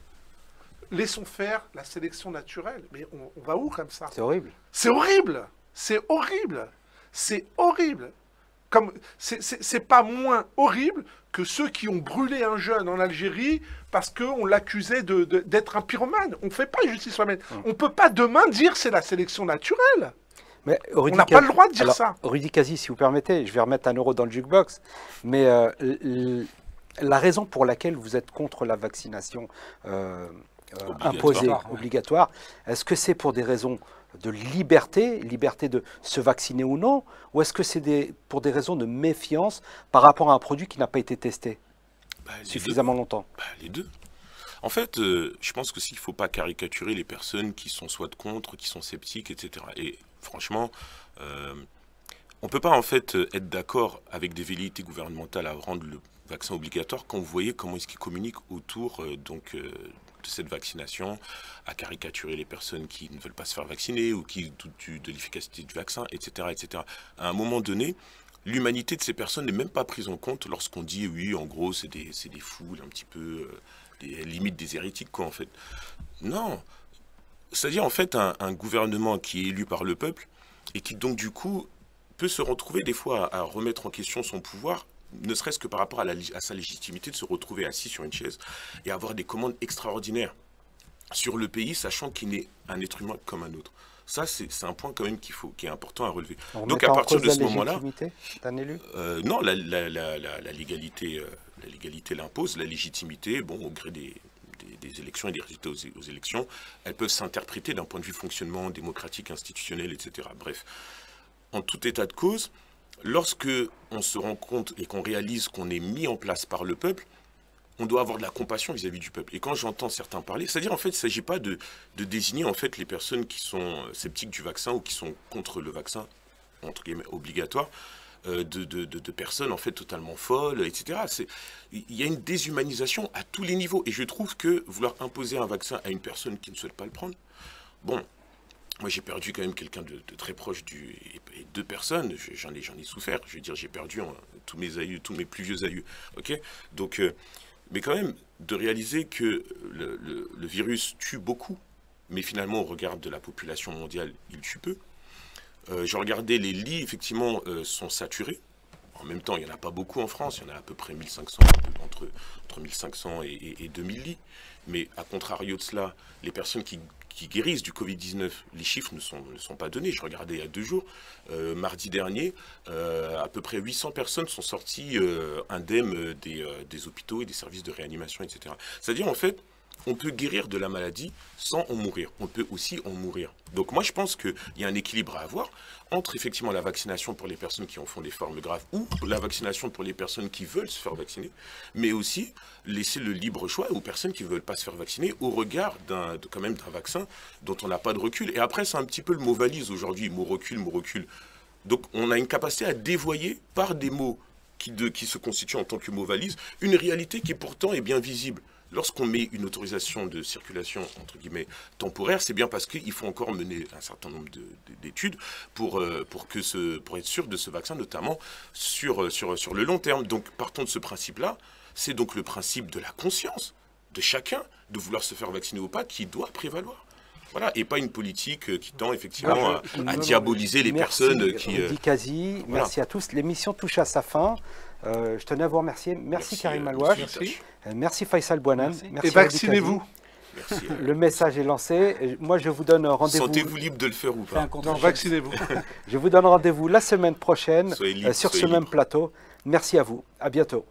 laissons faire la sélection naturelle. Mais on va où comme ça? C'est horrible. C'est horrible. C'est horrible. C'est horrible. C'est pas moins horrible que ceux qui ont brûlé un jeune en Algérie parce qu'on l'accusait d'être un pyromane. On ne fait pas justice soi-même. On ne peut pas demain dire c'est la sélection naturelle. Mais on n'a pas le droit de dire ça. Rudy Kazi, si vous permettez, je vais remettre 1 euro dans le jukebox, mais la raison pour laquelle vous êtes contre la vaccination imposée, obligatoire, est-ce que c'est pour des raisons de liberté de se vacciner ou non, ou est-ce que c'est pour des raisons de méfiance par rapport à un produit qui n'a pas été testé suffisamment longtemps? Les deux. En fait, je pense que s'il ne faut pas caricaturer les personnes qui sont soit contre, qui sont sceptiques, etc. Et franchement, on ne peut pas en fait être d'accord avec des velléités gouvernementales à rendre le vaccin obligatoire quand vous voyez comment est-ce qu'ils communiquent autour de cette vaccination, à caricaturer les personnes qui ne veulent pas se faire vacciner ou qui doutent de l'efficacité du vaccin, etc., etc. À un moment donné, l'humanité de ces personnes n'est même pas prise en compte lorsqu'on dit oui, en gros, c'est des foules un petit peu, limite des hérétiques, quoi, en fait. Non. C'est-à-dire, en fait, un gouvernement qui est élu par le peuple et qui, donc, du coup, peut se retrouver des fois à remettre en question son pouvoir, ne serait-ce que par rapport à sa légitimité de se retrouver assis sur une chaise et avoir des commandes extraordinaires sur le pays, sachant qu'il est un être humain comme un autre. Ça, c'est un point quand même qui est important à relever. Donc à partir de ce moment-là, d'un élu non, la légalité l'impose, la légitimité, bon, au gré des élections et des résultats aux élections, elles peuvent s'interpréter d'un point de vue fonctionnement démocratique, institutionnel, etc. Bref, en tout état de cause, lorsque on se rend compte et qu'on réalise qu'on est mis en place par le peuple, on doit avoir de la compassion vis-à-vis du peuple. Et quand j'entends certains parler, c'est-à-dire en fait, il ne s'agit pas de désigner en fait les personnes qui sont sceptiques du vaccin ou qui sont contre le vaccin, entre guillemets, obligatoire, de personnes en fait totalement folles, etc. Il y a une déshumanisation à tous les niveaux. Et je trouve que vouloir imposer un vaccin à une personne qui ne souhaite pas le prendre, bon... Moi, j'ai perdu quand même quelqu'un de très proche et 2 personnes. J'en ai souffert. Je veux dire, j'ai perdu tous mes plus vieux aïeux. Ok. Donc, mais quand même, de réaliser que le virus tue beaucoup, mais finalement, au regard de la population mondiale, il tue peu. J'ai regardé, les lits, effectivement, sont saturés. En même temps, il n'y en a pas beaucoup en France. Il y en a à peu près 1500, entre 1500 et 2000 lits. Mais à contrario de cela, les personnes qui guérissent du Covid-19, les chiffres ne sont pas donnés. Je regardais il y a 2 jours, mardi dernier, à peu près 800 personnes sont sorties indemnes des hôpitaux et des services de réanimation, etc. C'est-à-dire, en fait, on peut guérir de la maladie sans en mourir. On peut aussi en mourir. Donc moi, je pense qu'il y a un équilibre à avoir entre effectivement la vaccination pour les personnes qui en font des formes graves ou la vaccination pour les personnes qui veulent se faire vacciner, mais aussi laisser le libre choix aux personnes qui ne veulent pas se faire vacciner au regard quand même d'un vaccin dont on n'a pas de recul. Et après, c'est un petit peu le mot valise aujourd'hui, mot recul. Donc on a une capacité à dévoyer par des mots qui se constituent en tant que mot valise une réalité qui pourtant est bien visible. Lorsqu'on met une autorisation de circulation, entre guillemets, temporaire, c'est bien parce qu'il faut encore mener un certain nombre d'études pour être sûr de ce vaccin, notamment sur le long terme. Donc, partons de ce principe-là, c'est donc le principe de la conscience de chacun de vouloir se faire vacciner ou pas qui doit prévaloir. Voilà, et pas une politique qui tend effectivement à diaboliser les personnes qui... Rudy Kazi, voilà. Merci à tous. L'émission touche à sa fin. Je tenais à vous remercier. Merci Karim Alouache. Merci Faisal Bouanan. Et vaccinez-vous. Merci. Le message est lancé. Moi, je vous donne rendez-vous. Sentez-vous libre de le faire ou pas? Non, vaccinez-vous. Je vous donne rendez-vous la semaine prochaine Soyez libre, sur ce soyez même libre. plateau. Merci à vous. À bientôt.